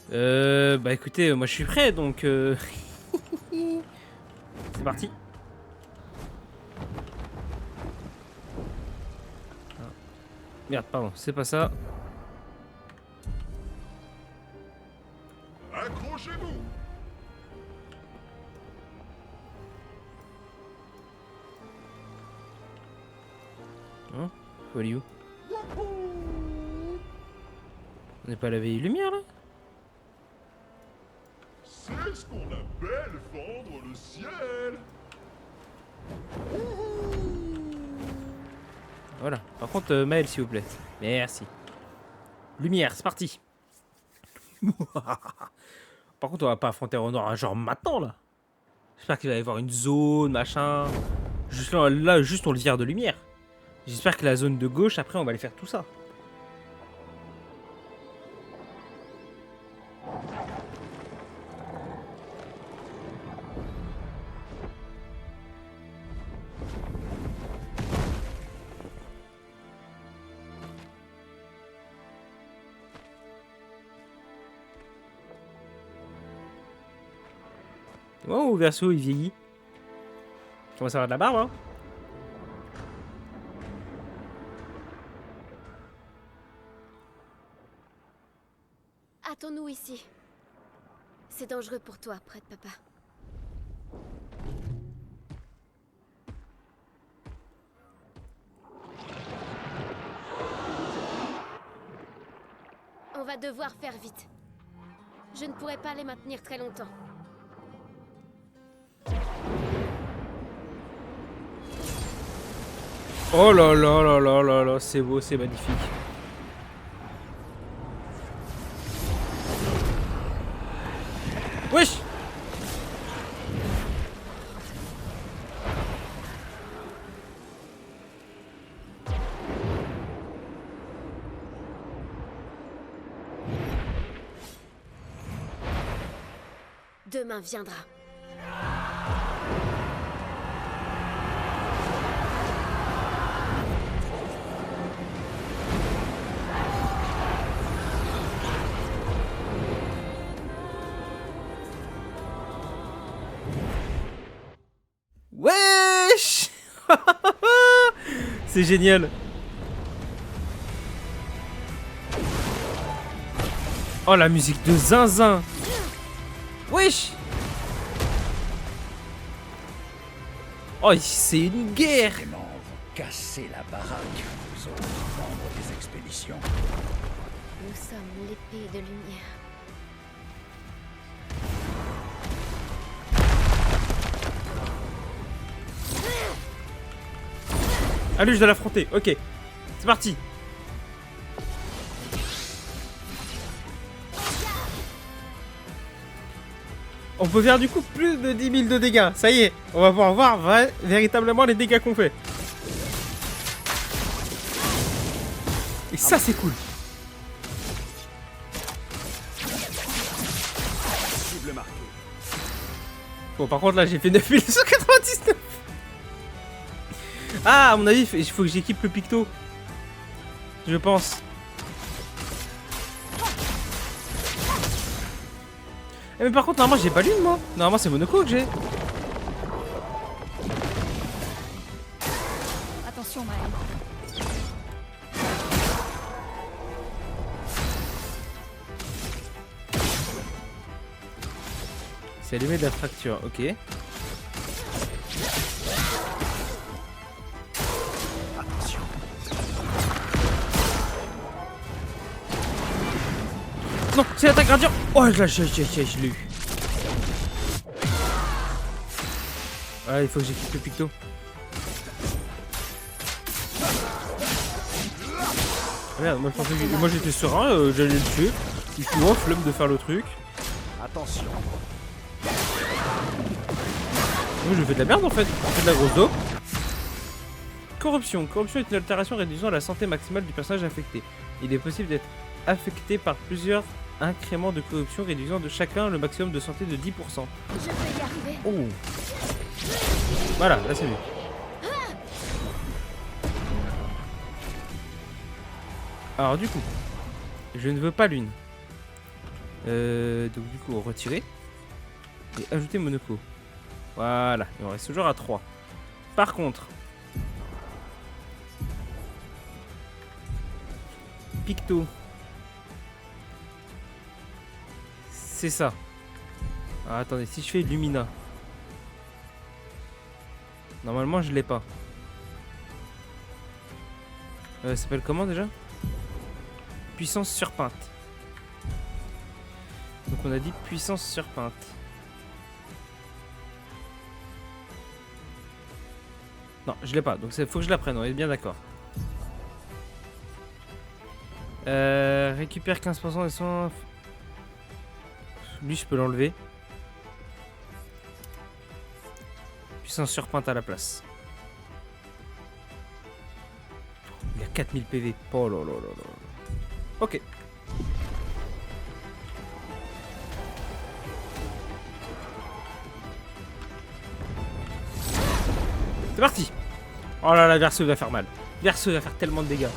bah écoutez, moi je suis prêt donc... C'est parti. Merde, pardon, c'est pas ça. Accrochez-vous! Hein? Faut aller où? On n'est pas à la veille lumière là? C'est ce qu'on appelle fendre le ciel! Voilà. Par contre, Maël, s'il vous plaît. Merci. Lumière, c'est parti. Par contre, on va pas affronter Renoir genre maintenant, là. J'espère qu'il va y avoir une zone, machin. Juste là, juste on le vire de lumière. J'espère que la zone de gauche, après, on va aller faire tout ça. Oh, Verso, il vieillit. Comment ça va de la barbe, hein? Attends-nous ici. C'est dangereux pour toi, près de papa. On va devoir faire vite. Je ne pourrai pas les maintenir très longtemps. Oh là là là là là là, c'est beau, c'est magnifique. Wesh! Demain viendra. C'est génial. Oh, la musique de zinzin. Wesh. Oh, c'est une guerre. Les membres vont casser la baraque aux autres membres des expéditions. Nous sommes l'épée de lumière. Allez, je dois l'affronter. Ok. C'est parti. On peut faire du coup plus de 10 000 de dégâts. Ça y est. On va pouvoir voir véritablement les dégâts qu'on fait. Et ça, c'est cool. Cible marquée. Bon, par contre, là, j'ai fait 9199. Ah, à mon avis, il faut que j'équipe le picto. Je pense. Eh, mais par contre, normalement, j'ai pas l'une, moi. Normalement, c'est Monoko que j'ai. Attention, Maël. C'est allumé de la fracture, ok. Non, c'est l'attaque gradient. Oh, je l'ai eu. Ah, il faut que j'équipe le picto. Merde, moi je pensais que... Moi j'étais serein, j'allais le tuer. Je suis off, flemme de faire le truc. Attention. Moi je fais de la merde en fait. Je fais de la grosse dope. Corruption. Corruption est une altération réduisant la santé maximale du personnage infecté. Il est possible d'être affecté par plusieurs incréments de corruption réduisant de chacun le maximum de santé de 10%. Je peux y arriver. Oh. Voilà, là c'est mieux. Alors du coup, je ne veux pas l'une. Donc du coup, retirer. Et ajouter Monoko. Voilà, et on reste toujours à 3. Par contre, Picto. C'est ça. Ah, attendez, si je fais Lumina. Normalement, je l'ai pas. Ça s'appelle comment déjà? Puissance surpeinte. Donc on a dit puissance surpeinte. Non, je l'ai pas. Donc il faut que je la prenne, on est bien d'accord. Récupère 15% des soins. Lui, je peux l'enlever. Puissance surpeinte à la place. Il y a 4000 PV. Oh là là là là. Ok. C'est parti. Oh là là, Verso va faire mal. Verso va faire tellement de dégâts.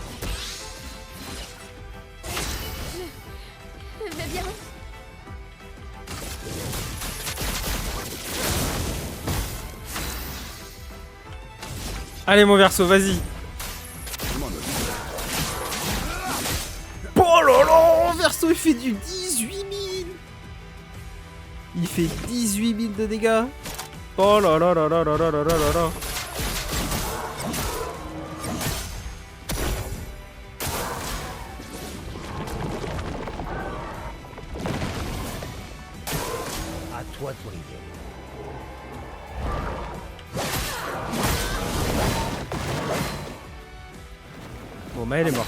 Je vais bien. Allez mon Verso, vas-y. Oh là là, Verso il fait du 18 000. Il fait 18 000 de dégâts. Oh là là là là là là là là là. À toi de briller. Bon, Maël est mort.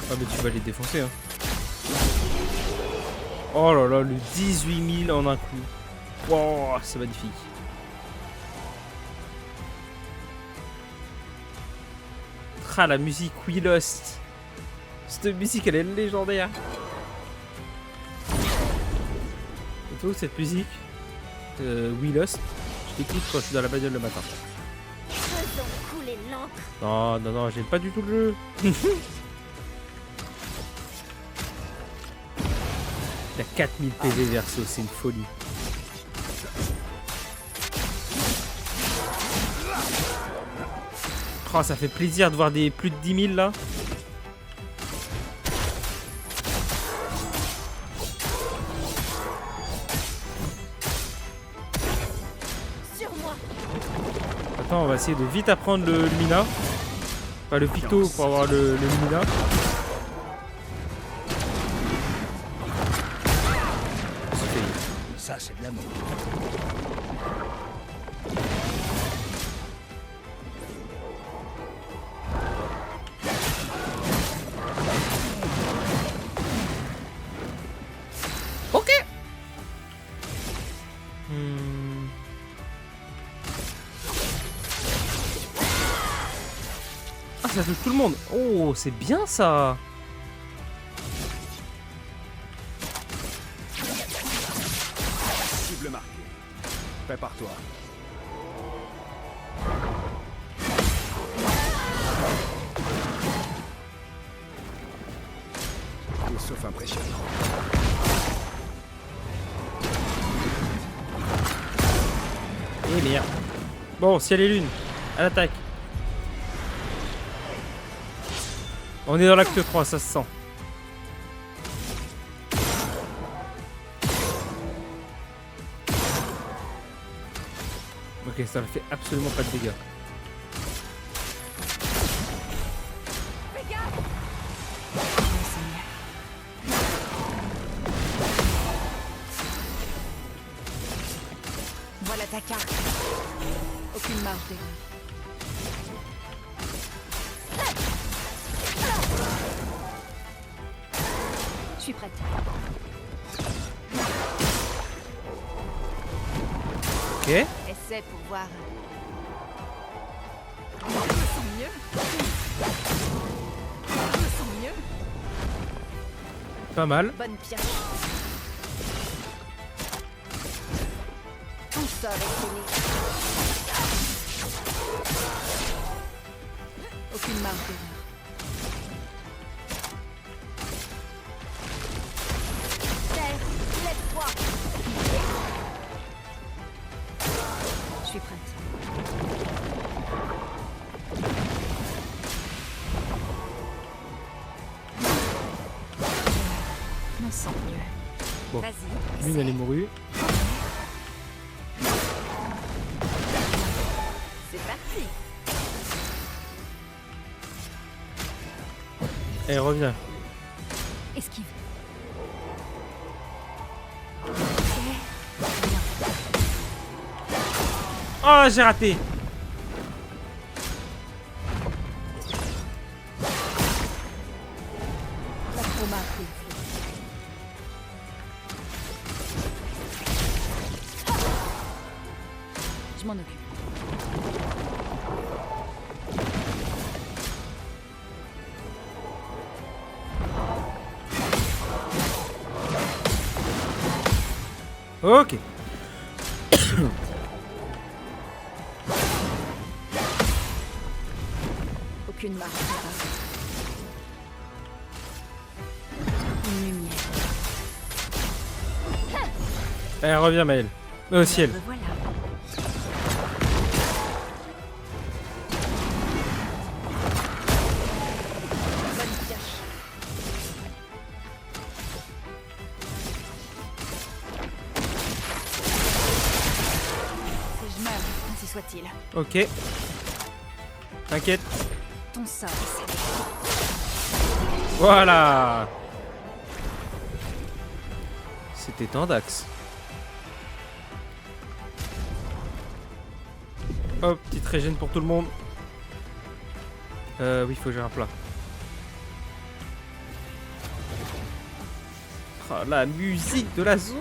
Ah mais tu vas les défoncer hein. Oh là là, le 18 000 en un coup. Wow, c'est magnifique. Ah, la musique We Lost. Cette musique, elle est légendaire. Et toi, cette musique We Lost, je l'écoute quand je suis dans la bagnole le matin. Faisons couler l'encre. Non, non, non, j'aime pas du tout le jeu. Il y a 4000 PV Verso, c'est une folie. Oh, ça fait plaisir de voir des plus de 10 000 là. Sur moi. Attends, on va essayer de vite apprendre le Lumina. Enfin, le Picto pour avoir le Lumina. Ça, c'est de l'amour. Ok. Ah, ça touche tout le monde. Oh, c'est bien ça. Cible marquée. Prépare-toi. Tout sauf impressionnant. Eh merde. Bon, ciel et lune, à l'attaque. On est dans l'acte 3, ça se sent. Ok, ça ne fait absolument pas de dégâts. Voilà ta carte. Aucune marge d'erreur. Je suis prête. Ok. Essaie pour voir. Je me sens mieux. Je me sens mieux. Pas mal. Bonne pioche. Ton sort est scellé. Aucune marge d'erreur. Terre, lève-toi. Je suis prête. Je me sens mieux. Bon, Vas-y. l'une elle est mourue. C'est parti. Elle revient. Esquive. Oh, j'ai raté. La chroma a pris. Je m'en occupe. Ok. Aucune marge d'erreur. Une lumière. Elle revient, Maëlle. Au ciel. Voilà. Bonne pioche. Si je meurs, ainsi soit-il. Ok. T'inquiète. Ton sort est scellé. Voilà. C'était Tandax. Hop, petite régène pour tout le monde. Oui, faut que j'ai un plat. Ah, la musique de la zone.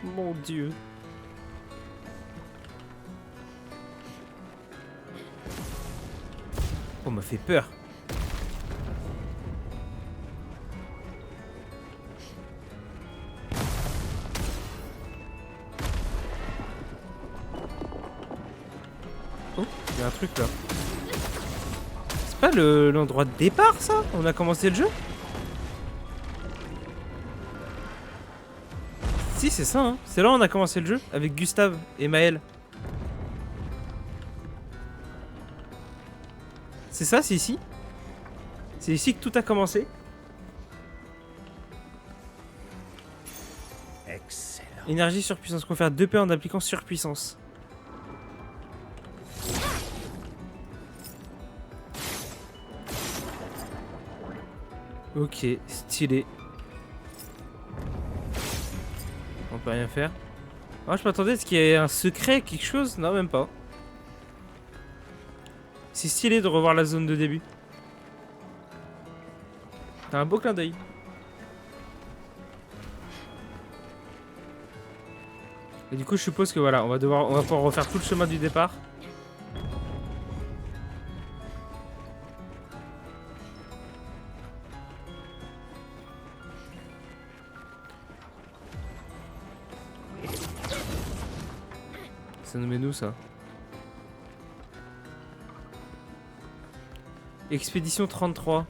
Mon dieu. Oh, m'a fait peur. Oh, il y a un truc là. C'est pas l'endroit de départ ça? On a commencé le jeu? Si, c'est ça, hein. C'est là où on a commencé le jeu avec Gustave et Maëlle. C'est ça, c'est ici. C'est ici que tout a commencé. Excellent. Énergie surpuissance. Confère 2 P en appliquant surpuissance. Ok, stylé. On peut rien faire. Oh, je m'attendais à ce qu'il y ait un secret, quelque chose. Non, même pas. C'est stylé de revoir la zone de début. T'as un beau clin d'œil. Et du coup, je suppose que voilà, on va pouvoir refaire tout le chemin du départ. Ça nous met nous, ça. Expédition 33.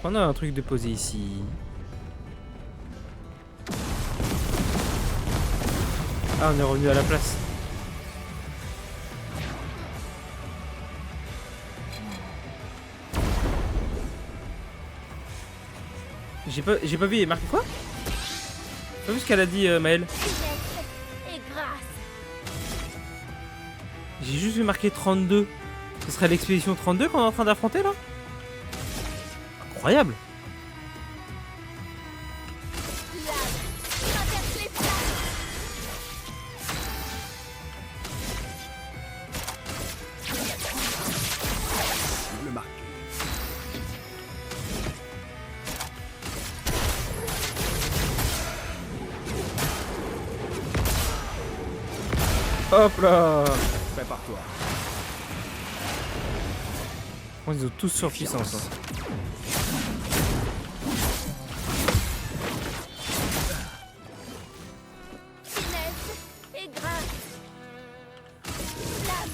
On a un truc déposé ici. Ah, on est revenu à la place. J'ai pas vu, il est marqué quoi? J'ai pas vu ce qu'elle a dit, Maëlle. Et grâce. J'ai juste vu marqué 32. Ce serait l'expédition 32 qu'on est en train d'affronter là? Incroyable. Le marqué. Hop là. Prépare-toi. Ils ont tous surpuissance. Hein. Finesse et grâce. Flamme,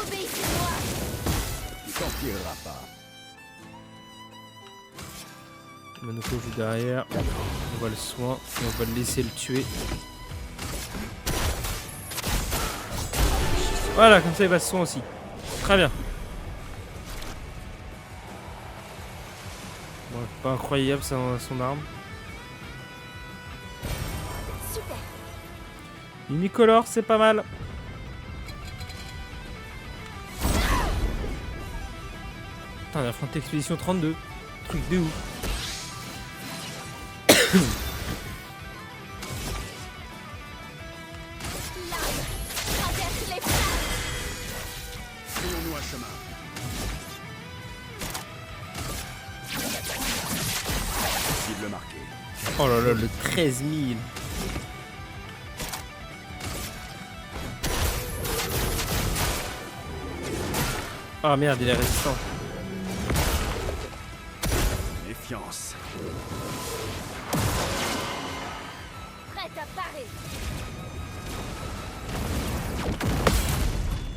obéissez-moi. Tu t'en tireras pas. Manoko joue derrière. On va le soin et on va le laisser le tuer. Voilà, comme ça il va se soin aussi. Très bien. Bon, pas incroyable son arme. Super. Unicolore, c'est pas mal. Putain, on a affronté Expédition 32. Truc de ouf. Traverse les flammes. Créons-nous un chemin. Cible marquée. Oh là là, le 13 000. Ah merde, il est résistant. Méfiance. Prête à parer.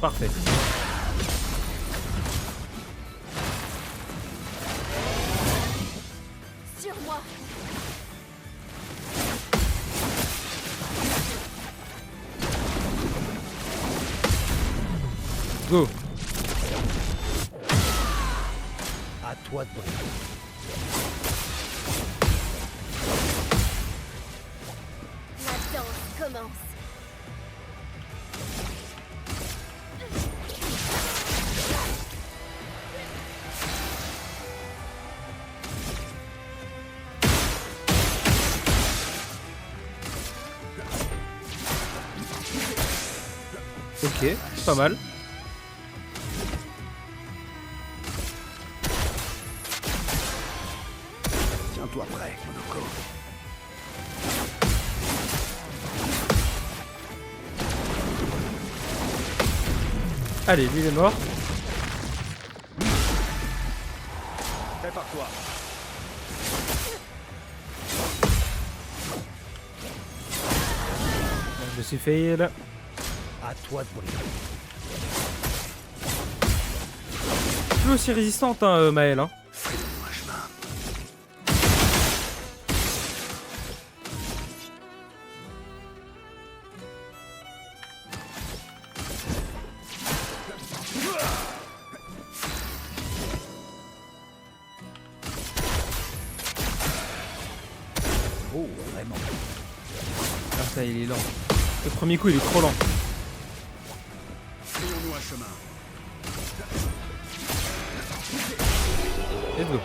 Parfait. Sur moi. Go. À toi de briller. La danse commence. Ok, pas mal. Tiens-toi prêt, Monoko. Allez, lui il est mort. Prépare-toi. Je suis fail. À toi de briller. Plus aussi résistante, hein, Maëlle. Hein. Créons-nous un chemin. Oh, vraiment. Ah ça, il est lent. Le premier coup, il est trop lent. Faisons-nous un chemin. Let's go.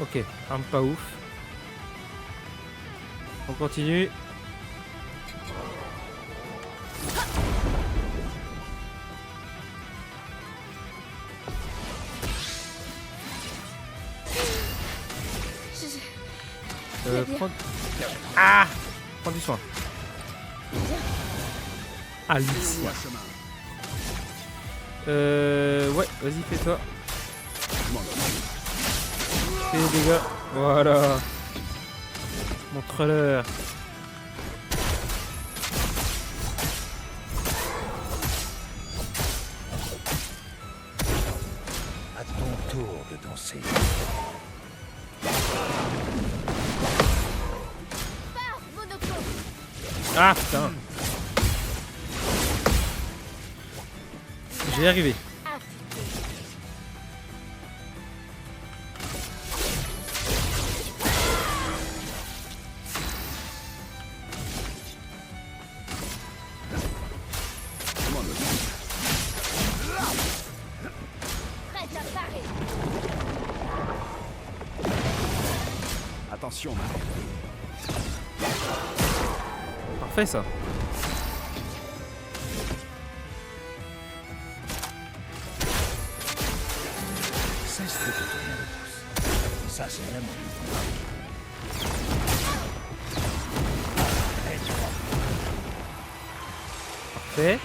Ok, arme pas ouf. On continue. Prends... Ah, prends du soin. Alice. Ouais, vas-y, fais-toi. Fais des dégâts. Voilà. Montre-leur. À ton tour de danser. Ah putain. J'y ai arrivé. Attention, Maël. Parfait ça. Cesse de te tourner le pouce. Ça, c'est l'amour. Parfait.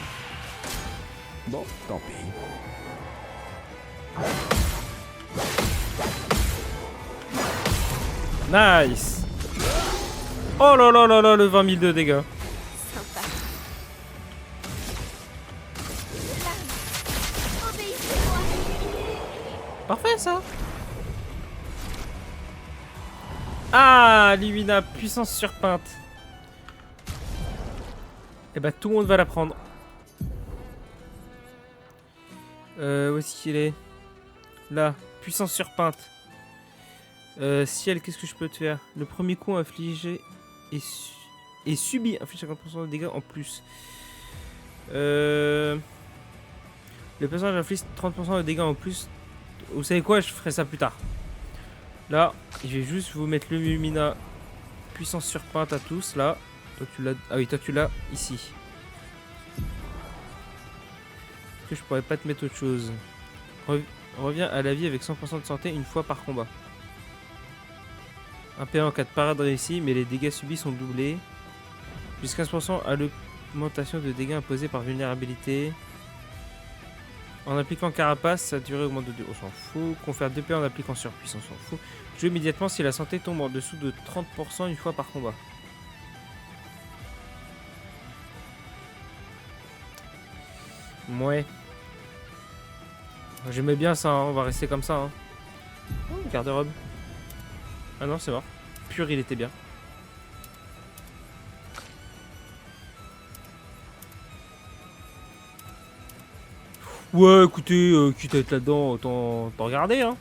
Bon, tant pis. Nice. Oh là là là là, le 20 000 de dégâts. Sympa. Parfait ça. Ah, Lumina, puissance surpeinte. Et bah tout le monde va la prendre. Où est-ce qu'il est? Là, puissance surpeinte. Ciel, qu'est-ce que je peux te faire? Le premier coup infligé et subi inflige 50% de dégâts en plus. Le personnage inflige 30% de dégâts en plus. Vous savez quoi? Je ferai ça plus tard. Là, je vais juste vous mettre le Lumina puissance surpeinte à tous. Là, toi tu l'as. Ah oui, toi tu l'as ici. Est-ce que je pourrais pas te mettre autre chose? Reviens à la vie avec 100% de santé une fois par combat. Un PA en cas de parade réussie, mais les dégâts subis sont doublés. Plus 15% à l'augmentation de dégâts imposés par vulnérabilité. En appliquant carapace, sa durée augmente de 2. On s'en fout. Confère 2 PA en appliquant surpuissance, on s'en fout. Joue immédiatement si la santé tombe en dessous de 30% une fois par combat. Ouais. J'aimais bien ça, hein. On va rester comme ça. Hein. Garde-robe. Ah non, c'est mort. Pur, il était bien. Ouais, écoutez, quitte à être là-dedans, autant regarder, hein.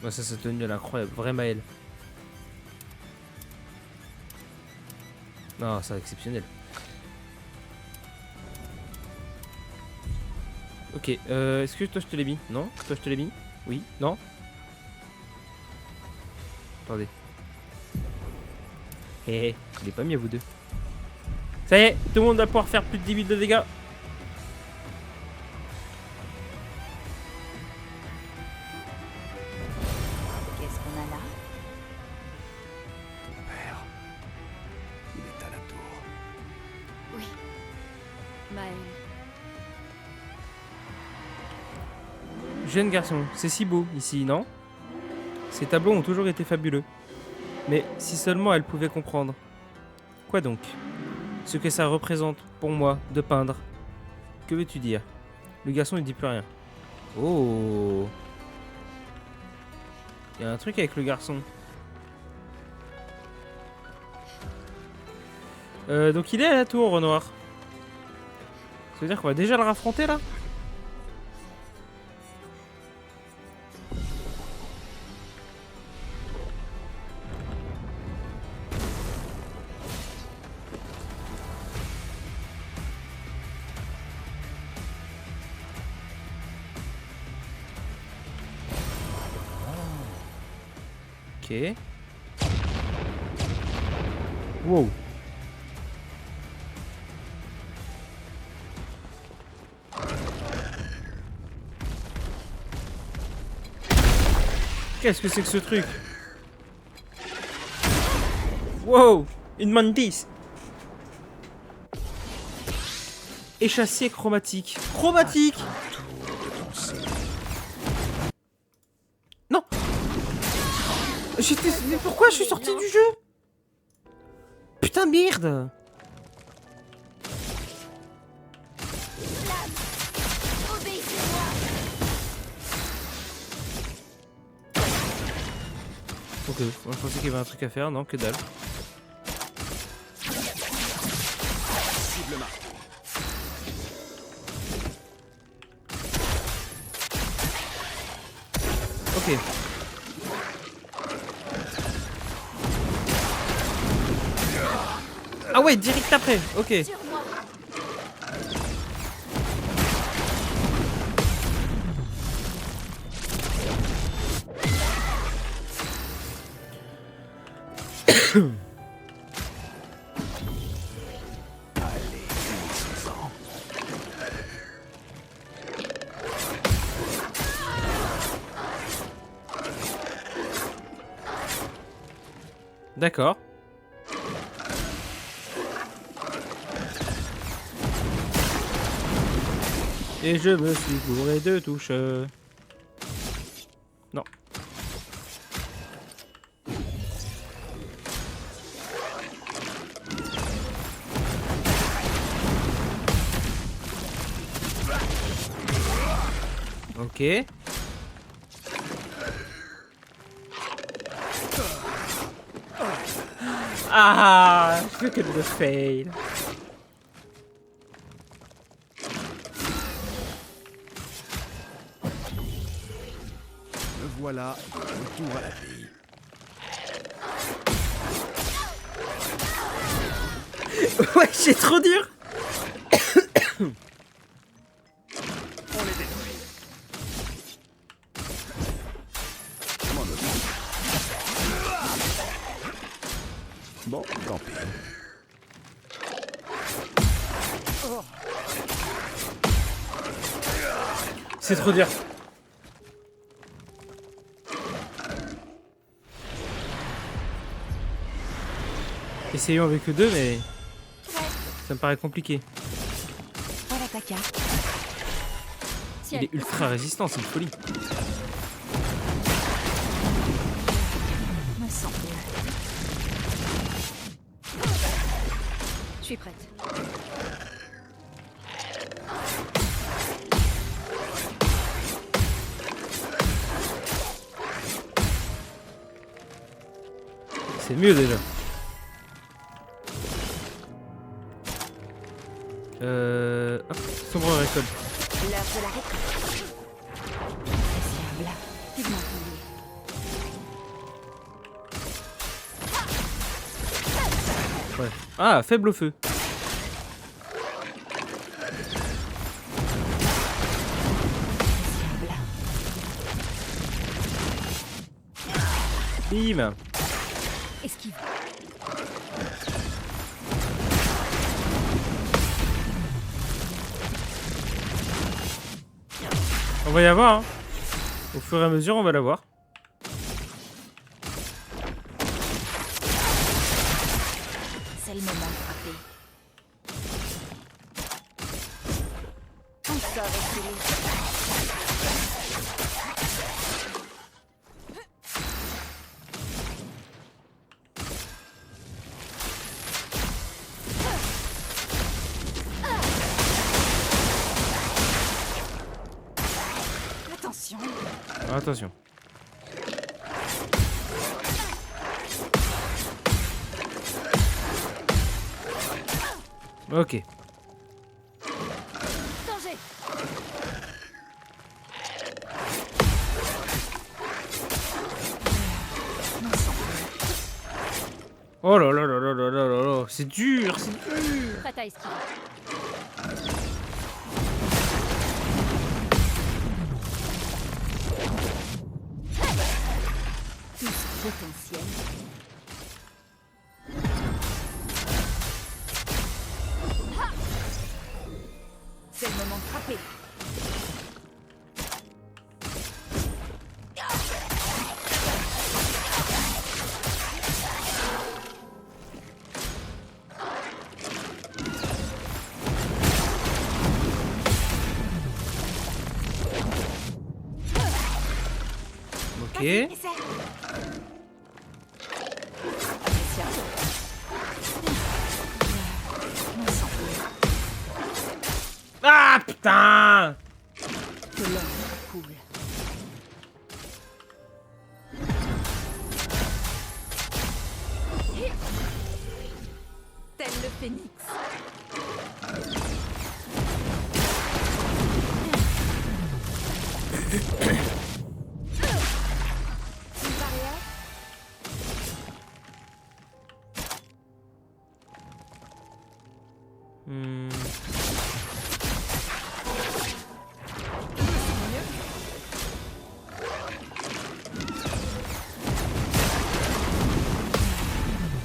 Ouais, ça, cette tenue, elle est incroyable. Vrai Maël. Non, c'est exceptionnel. Ok, est-ce que toi je te l'ai mis? Non? Toi je te l'ai mis? Oui? Non? Attendez. Hé, je l'ai pas mis à vous deux. Ça y est, tout le monde va pouvoir faire plus de 10 000 de dégâts. Qu'est-ce qu'on a là? Ton père. Il est à la tour. Oui. Maël. Jeune garçon, c'est si beau ici, non? Ces tableaux ont toujours été fabuleux. Mais si seulement elle pouvait comprendre. Quoi donc? Ce que ça représente pour moi de peindre. Que veux-tu dire? Le garçon ne dit plus rien. Oh! Il y a un truc avec le garçon. Donc il est à la tour, Renoir. Ça veut dire qu'on va déjà le raffronter là? Ok. Wow. Qu'est-ce que c'est que ce truc? Wow, une mantis. Échassier chromatique. Chromatique. Non. Mais pourquoi je suis sorti du jeu? Putain de merde. Ok, moi, je pensais qu'il y avait un truc à faire, non, que dalle. Ok. Ah ouais, direct après, ok. D'accord. Et je me suis bourré de touches. Non. Ok. Ah, look at the fail. Me voilà de retour à la vie. Ouais, c'est trop dur. On les détruit. Bon, tant pis. C'est trop dur. Essayons avec eux deux, mais ça me paraît compliqué. Voilà ta carte. Il est ultra résistant, c'est une folie. Me sens bien. Je suis prête. C'est mieux déjà. Hop, sombre récolte. L'heure de la récolte. Là, vivement tombé. Ouais. Ah, faible au feu. Bim. Esquive. On va y avoir, hein. Au fur et à mesure, on va l'avoir. C'est le moment de frapper. On sort et attention. Attention. Ok. Danger. Oh là là là là là là là là. C'est dur, c'est dur. Prête à esquiver. Tous potentiels. C'est le moment de frapper. Ok. Essaie. Ah putain! Que l'homme coule. Tel le phénix. Une barrière? Hmm.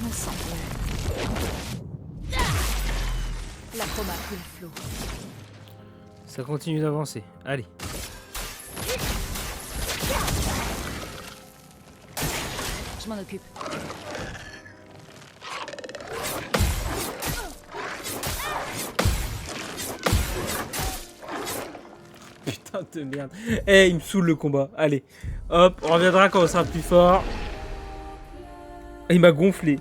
On sent bien. L'acroma coule flot. Ça continue d'avancer. Allez. Je m'en occupe. Putain de merde. Eh, il me saoule le combat. Allez. Hop, on reviendra quand on sera plus fort. Il m'a gonflé.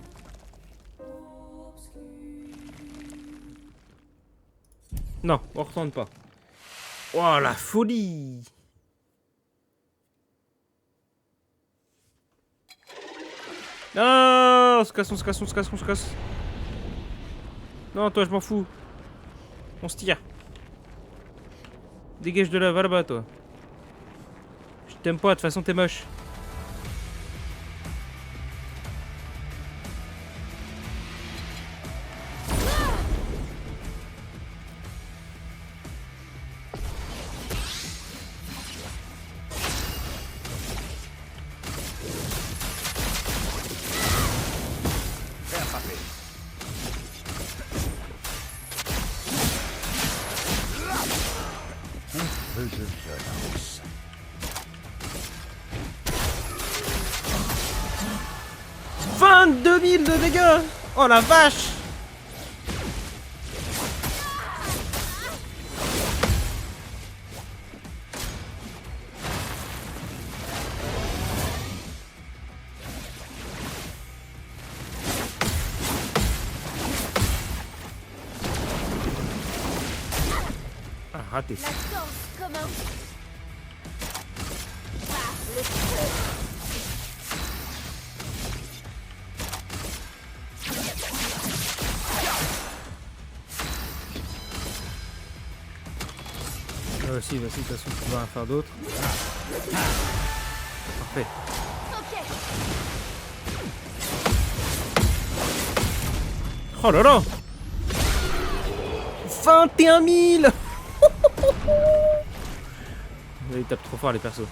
Non, on retourne pas. Oh la folie! Non, on se casse, on se casse, on se casse, on se casse. Non, toi, je m'en fous. On se tire. Dégage de là, va là-bas, toi. Je t'aime pas, de toute façon, t'es moche. Peu de violence. 22 000 de dégâts! Oh la vache! Ah, raté. La danse commence. Par le feu. Vas-y, vas-y, de toute façon, tu vas en faire d'autres. Parfait. Ok. Oh là là! 21 000! Ils tapent trop fort, les persos. Ils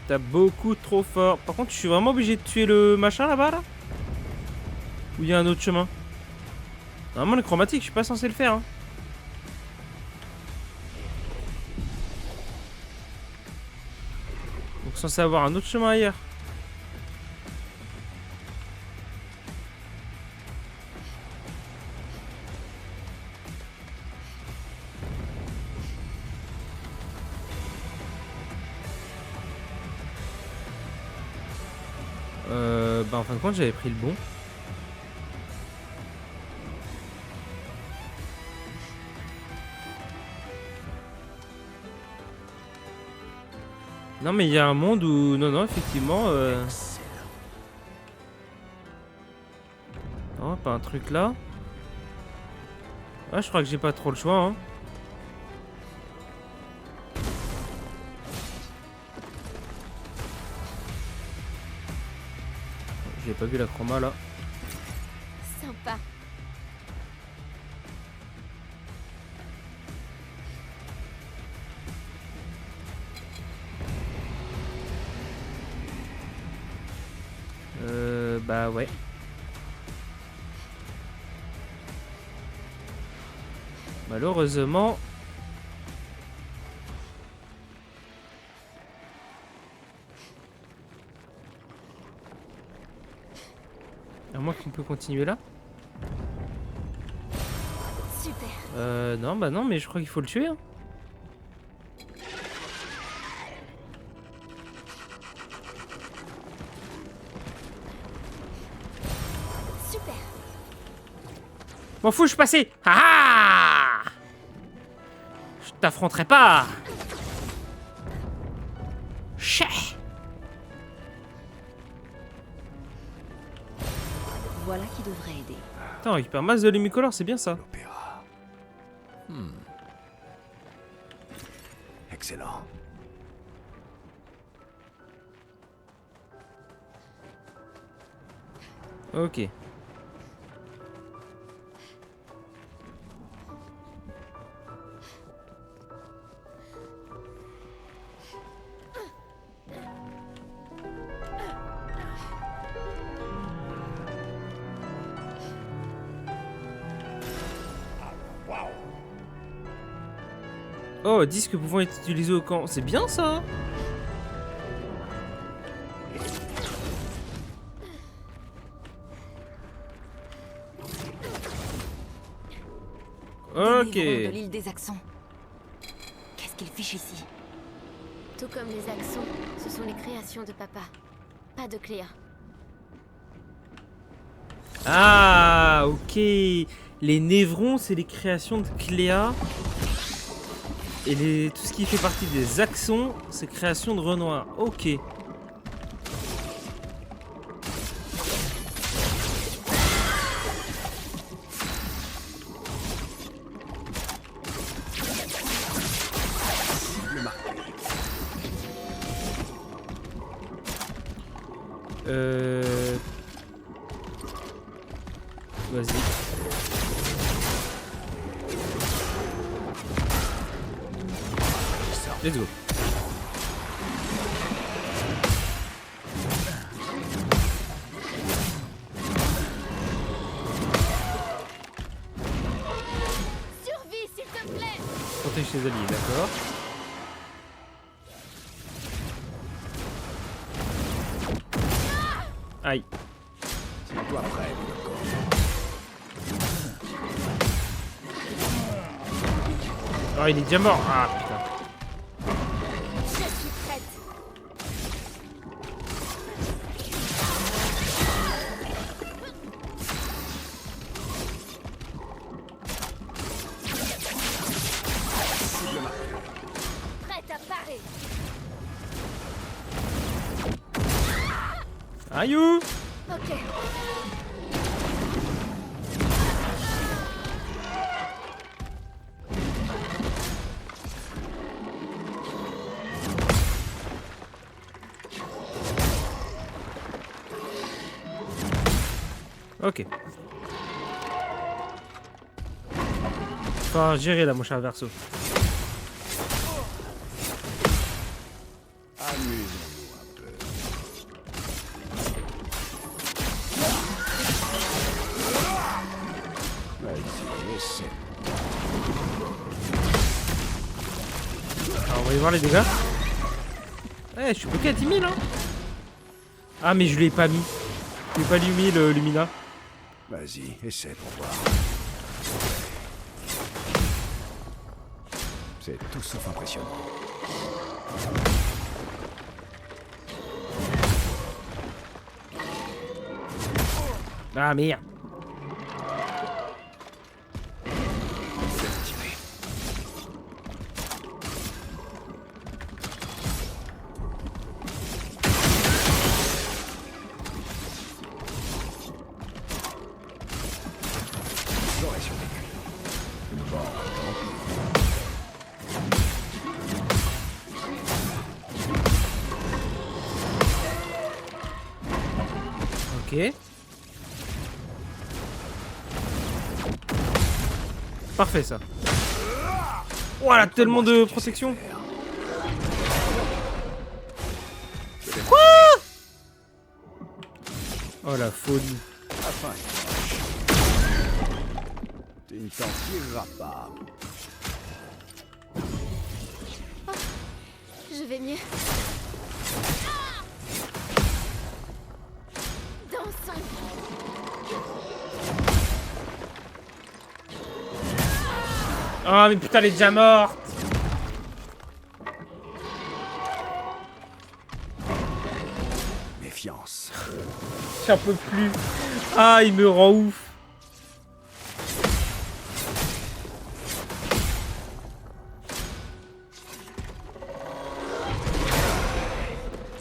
tapent beaucoup trop fort. Par contre, je suis vraiment obligé de tuer le machin là-bas, là? Ou il y a un autre chemin? Normalement, le chromatique, je suis pas censé le faire, hein. Donc, censé avoir un autre chemin ailleurs. Bah en fin de compte j'avais pris le bon. Non mais il y a un monde où... Non non effectivement... Non pas un truc là. Ah je crois que j'ai pas trop le choix hein. J'ai pas vu la chroma là. Sympa. Bah ouais. Bah Malheureusement... À moins qu'on peut continuer là. Super. Non, bah non, mais je crois qu'il faut le tuer. Hein. Super. M'en fous, je suis passé. Ah, je t'affronterai pas. Chais. Voilà qui devrait aider. Attends, on récupère masse de lumicolore, c'est bien ça. L'opéra. Excellent. Ok. Oh, disque pouvant être utilisé au camp. C'est bien ça. Ok. De l'île des Axons. Qu'est-ce qu'ils fichent ici? Tout comme les Axons, ce sont les créations de papa. Pas de Cléa. Ah, ok. Les névrons, c'est les créations de Cléa. Et tout ce qui fait partie des Axons, c'est création de Renoir. Ok. Vas-y. Let's go. Survie, s'il te plaît. Protège tes alliés, d'accord. Aïe. Toi prêt, Oh, il est déjà mort. Ah, putain. Je suis prête. Prête à parer. Aïe. Ok. Ok. Faut gérer là, mon cher Verso. amusons-nous un peu. Vas-y, essaie. Alors, on va y voir les dégâts. Eh, je suis bloqué à 10 000, hein. Ah, mais je l'ai pas mis. Je l'ai pas mis le Lumina. Vas-y, essaie pour voir. C'est tout sauf impressionnant. Ah, merde. Ok. Parfait ça. Voilà, tellement de protection. Quoi? Oh la folie. Enfin, tu ne t'en tireras pas. vais mieux. Dansons. Oh mais putain, elle est déjà morte. Méfiance. J'en peux plus. Ah, il me rend ouf.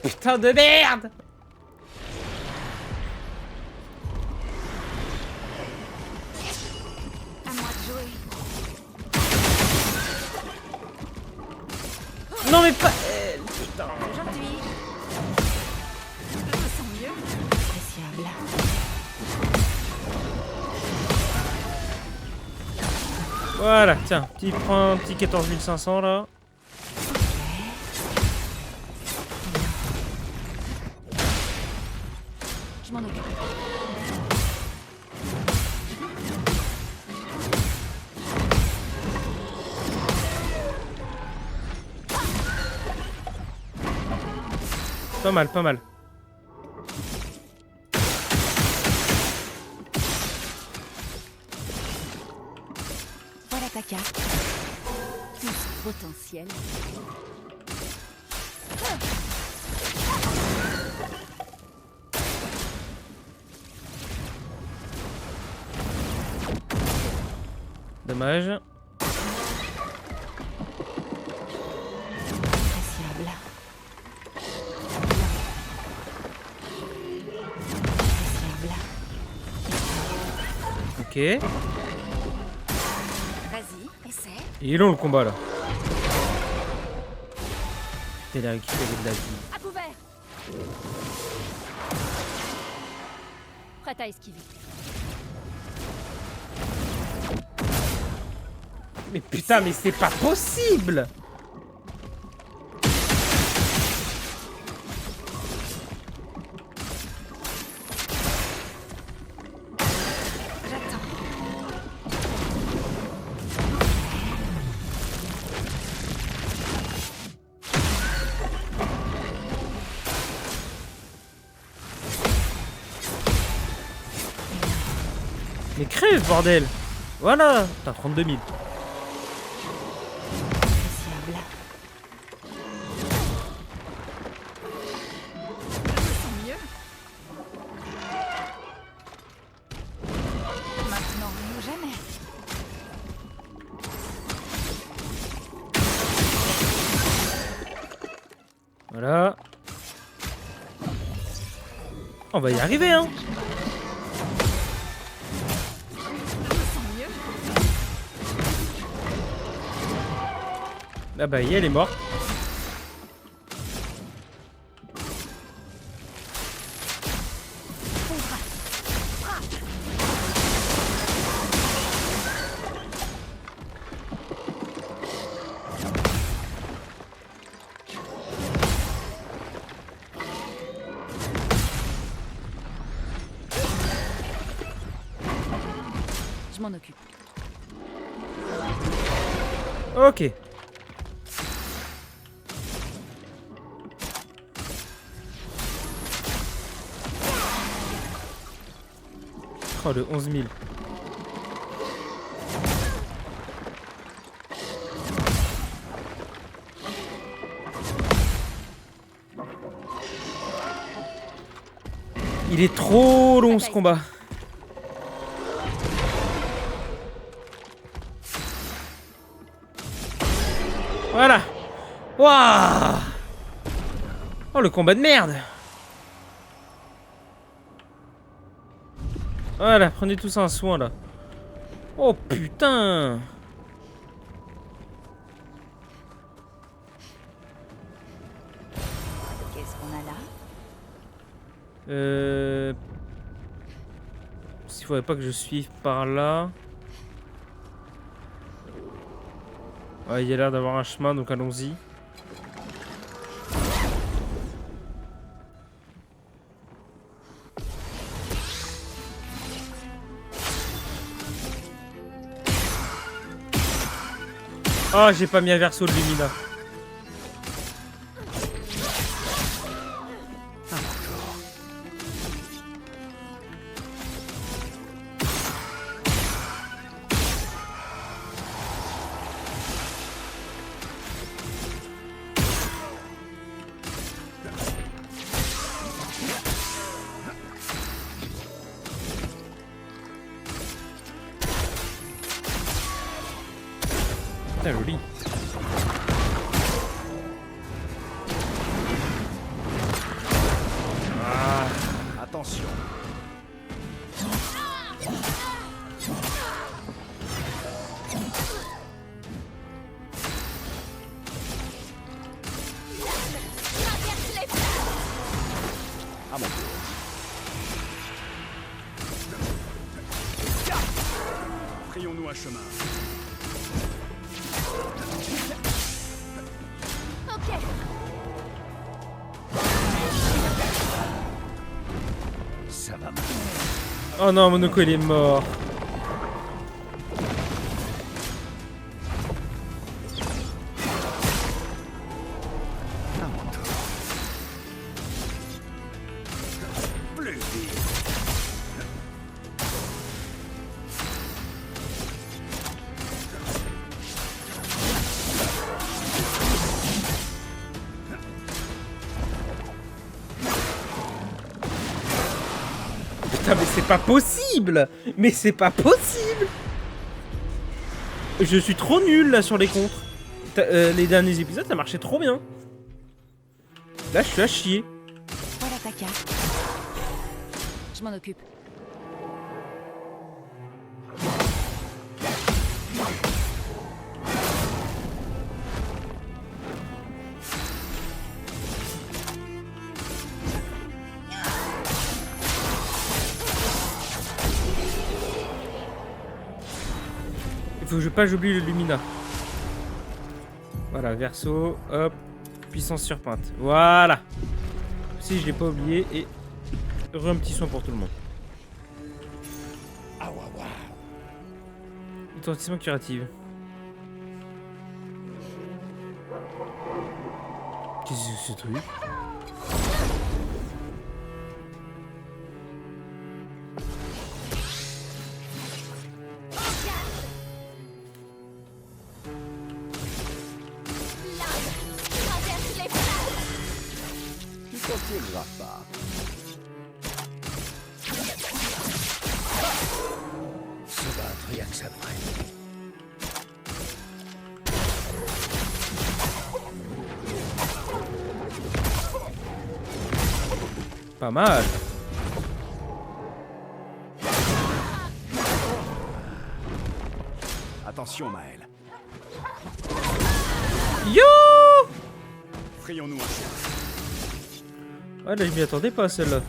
Putain de merde. À moi de jouer. Non mais pas... putain. Aujourd'hui, je me sens mieux. Appréciable. Voilà, tiens, prends un petit 14 500 là. Je m'en occupe. Pas mal, pas mal. Voilà ta carte. Tous potentiel. Dommage. Appréciable. Appréciable. Ok. Vas-y, essaie. Il est long le combat là. Il a récupéré de la vie. À couvert. Prête à esquiver. Mais putain, mais c'est pas possible. Mais crève, bordel. Voilà. T'as 32 000. Appréciable. Je me sens mieux. Maintenant ou jamais. Voilà. On va y arriver, hein. Ah bah, elle est morte. Je m'en occupe. Ok. Oh, le 11 000. Il est trop long ce combat. Voilà. Waouh. Oh, le combat de merde. Voilà, prenez tous un soin là. Oh putain. Qu'est-ce qu'on a là? S'il faudrait pas que je suive par là. Ouais, il y a l'air d'avoir un chemin, donc allons-y. Oh, j'ai pas mis un verso de Lumina. Putain, joli. Ah. Attention. À mon tour. Frayons-nous un chemin. Ok. Ça va. Oh non, Monoko il est mort. À mon tour. Plus vite. Putain, mais c'est pas possible! Mais c'est pas possible! Je suis trop nul là sur les contres. Les derniers épisodes, ça marchait trop bien. Là, je suis à chier. Voilà ta carte. Je m'en occupe. Il faut que j'oublie le Lumina. Voilà, verso, hop, puissance surpeinte. Voilà. Si je l'ai pas oublié et un petit soin pour tout le monde. Authentiquement curative. Qu'est-ce que c'est ce truc? Tu t'en tireras pas. Se battre, rien que ça de vrai. Pas mal. Attention, Maël. Yo! Frayons-nous un chemin. Ouais, là, je m'y attendais pas, celle-là.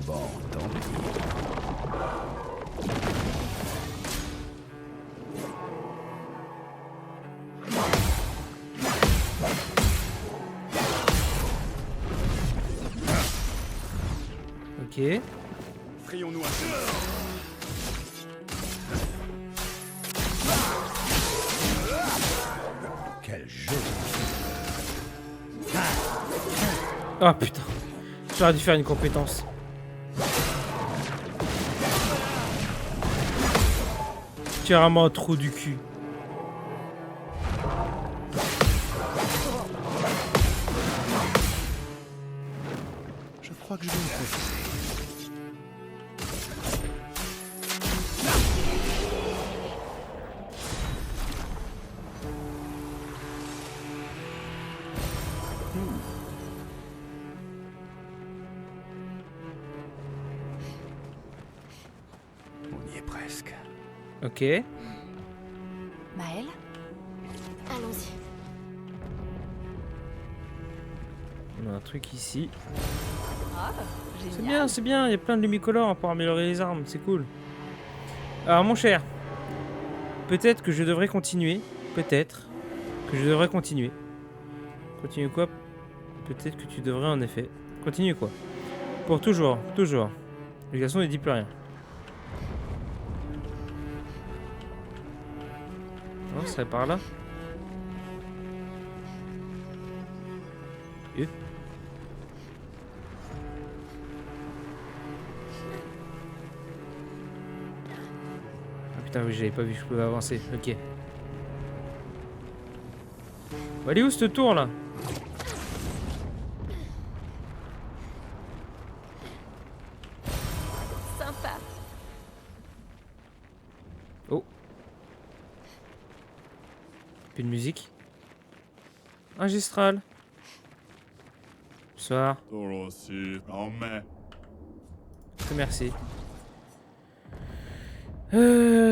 Bon, tant pis. Ok. Frayons-nous un chemin. Quel jeu. Ah putain. J'aurais dû faire une compétence. Tu as vraiment un trou du cul. Je crois que je vais me confesser. On y est presque. Ok. Maël? Allons-y. On a un truc ici. Ah, C'est génial. bien, c'est bien. Il y a plein de lumicolores pour améliorer les armes. C'est cool. Alors, mon cher. Peut-être que je devrais continuer. Peut-être que je devrais continuer. Continuer quoi? Peut-être que tu devrais en effet. Continuer quoi? Pour toujours, toujours. Le garçon ne dit plus rien. Non, ce serait par là. Et putain, oui, j'avais pas vu que je pouvais avancer. Ok. Bon, elle est où cette tour là? Sympa. Oh. Plus de musique. Magistral. Bonsoir. Merci.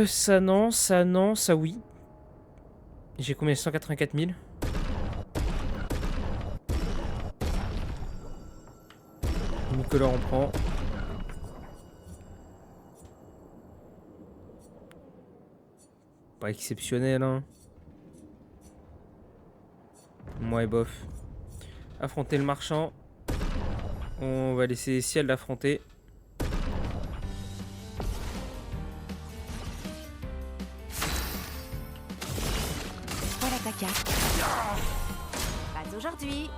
Ça non, ça non, ça oui. J'ai combien? 184 000. Nicolas on prend. Pas exceptionnel hein. Moi et bof. Affronter le marchand. On va laisser Ciel l'affronter. Voilà ta carte. Pas aujourd'hui.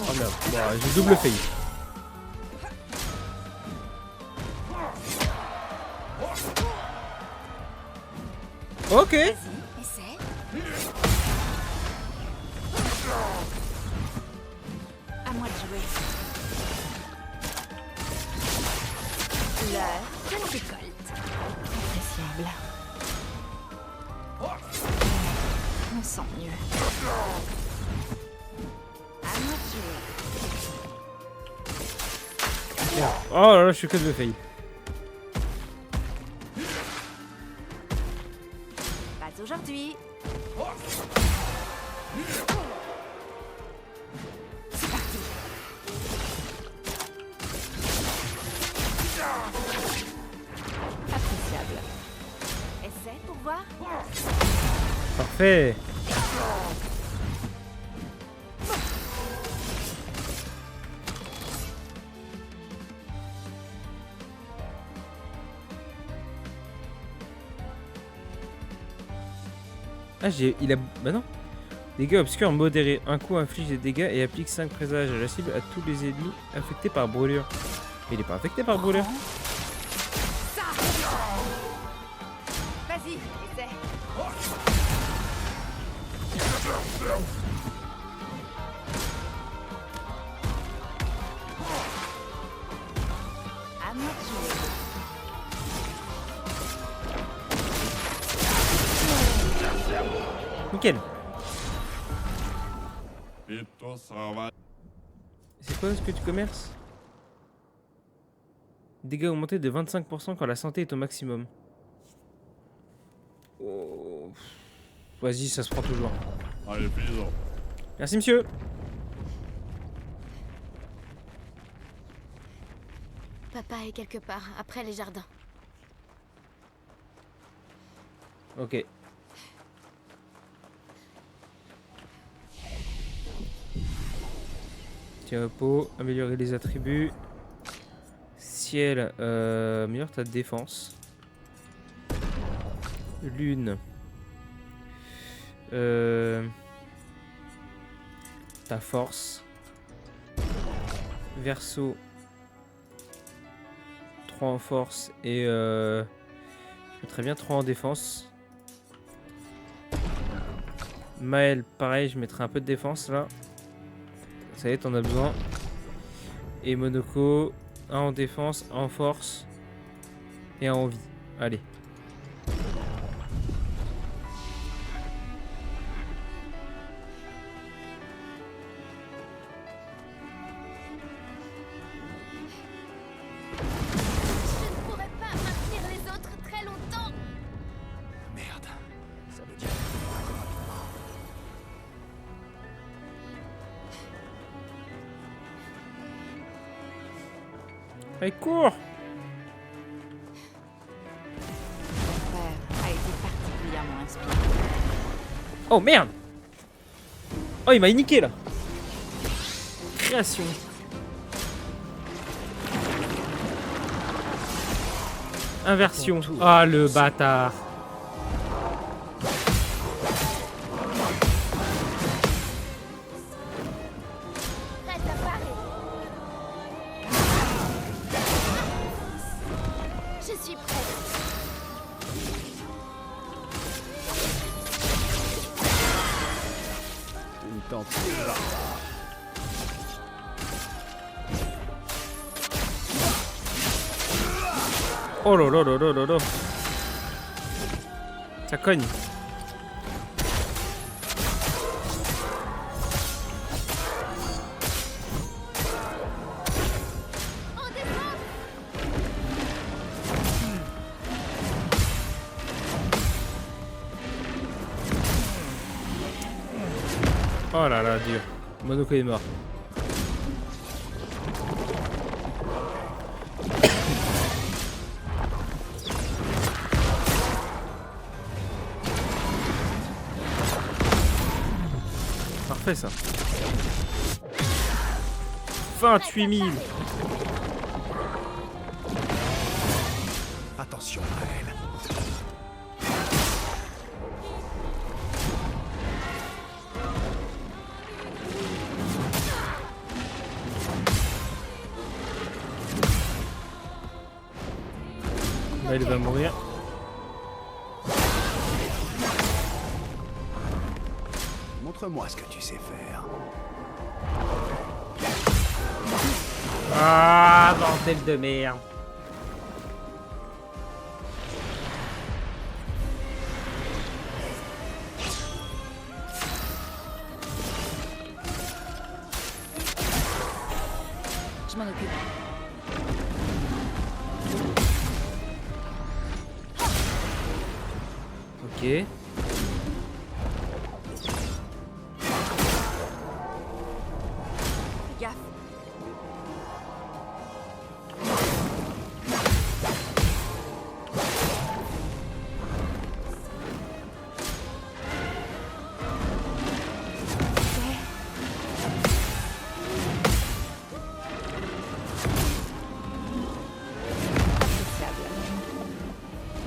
Oh merde, bon, j'ai double failli. Ok. Vas-y, essaie. À moi de jouer. L'heure de la récolte. Appréciable. On sent mieux. À moi de jouer. Oh là là, je suis que de failli. Pas aujourd'hui. C'est parti. Appréciable. Essaie pour voir. Parfait. Ah il a... Bah non. Dégâts obscurs modérés. Un coup inflige des dégâts et applique 5 présages à la cible à tous les ennemis affectés par brûlure. Mais il est pas affecté par brûlure. Ça. Vas-y, essaie. À moi de jouer. Nickel. C'est quoi ce que tu commerces? Dégâts augmentés de 25% quand la santé est au maximum. Oh. Vas-y, ça se prend toujours. Merci monsieur. Papa est quelque part, après les jardins. Ok. Tiens, repos, améliorer les attributs. Ciel, améliore ta défense. Lune. Ta force. Verseau. 3 en force et je mettrais bien 3 en défense. Maël, pareil, je mettrai un peu de défense là. Ça y est, t'en as besoin. Et Monoko, 1 en défense, 1 en force et 1 en vie. Allez. Je ne pourrais pas maintenir les autres très longtemps. Merde. Ça veut dire... Allez, cours! Mon père a été particulièrement inspiré. Oh merde! Oh, il m'a niqué là! Création. Inversion. Ah, le bâtard. T'en tireras pas. Oh là là là là là là. Ça cogne. Oh là là, dur. Monoko est mort. Parfait ça. 28 000. Attention à elle. Là, il va mourir. Montre-moi ce que tu sais faire. Ah, bordel de merde. Je m'en occupe. Ok. Fais gaffe.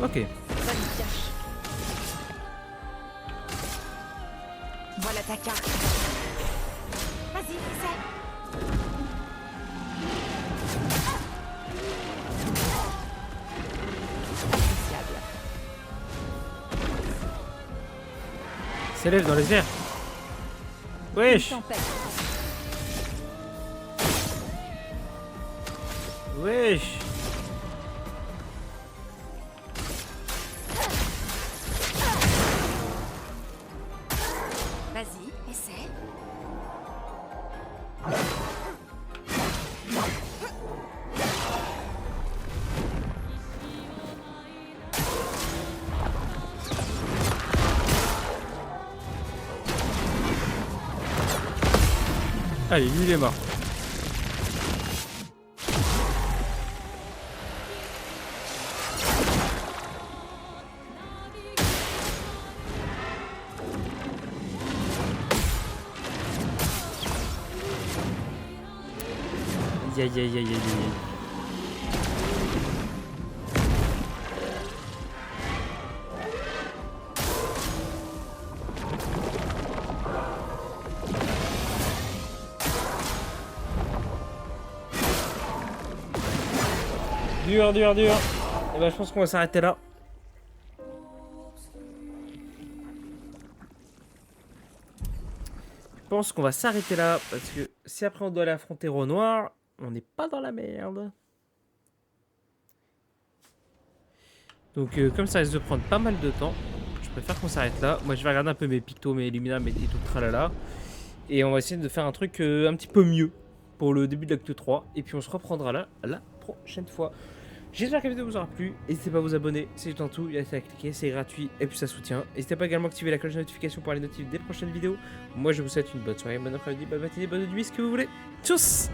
Ok. Vas-y, cache. Voilà ta carte. Vas-y, essaie. Appréciable. S'élève dans les airs. Wesh. Tempête. Wesh. Vas-y, essaie. Allez, lui il est mort. Aïe aïe aïe aïe aïe aïe. Dur, dur, dur. Et ben je pense qu'on va s'arrêter là. Je pense qu'on va s'arrêter là parce que si après on doit aller affronter Renoir, on n'est pas dans la merde. Donc comme ça risque de prendre pas mal de temps, je préfère qu'on s'arrête là. Moi je vais regarder un peu mes pictos, mes Illumina, et tout le tralala. Et on va essayer de faire un truc un petit peu mieux pour le début de l'acte 3. Et puis on se reprendra là la prochaine fois. J'espère que la vidéo vous aura plu. N'hésitez pas à vous abonner, c'est du tout, il y a à cliquer, c'est gratuit et puis ça soutient. N'hésitez pas également à activer la cloche de notification pour les notifs des prochaines vidéos. Moi je vous souhaite une bonne soirée, bonne après-midi, bonne matinée, bonne nuit, ce que vous voulez. Tchuss!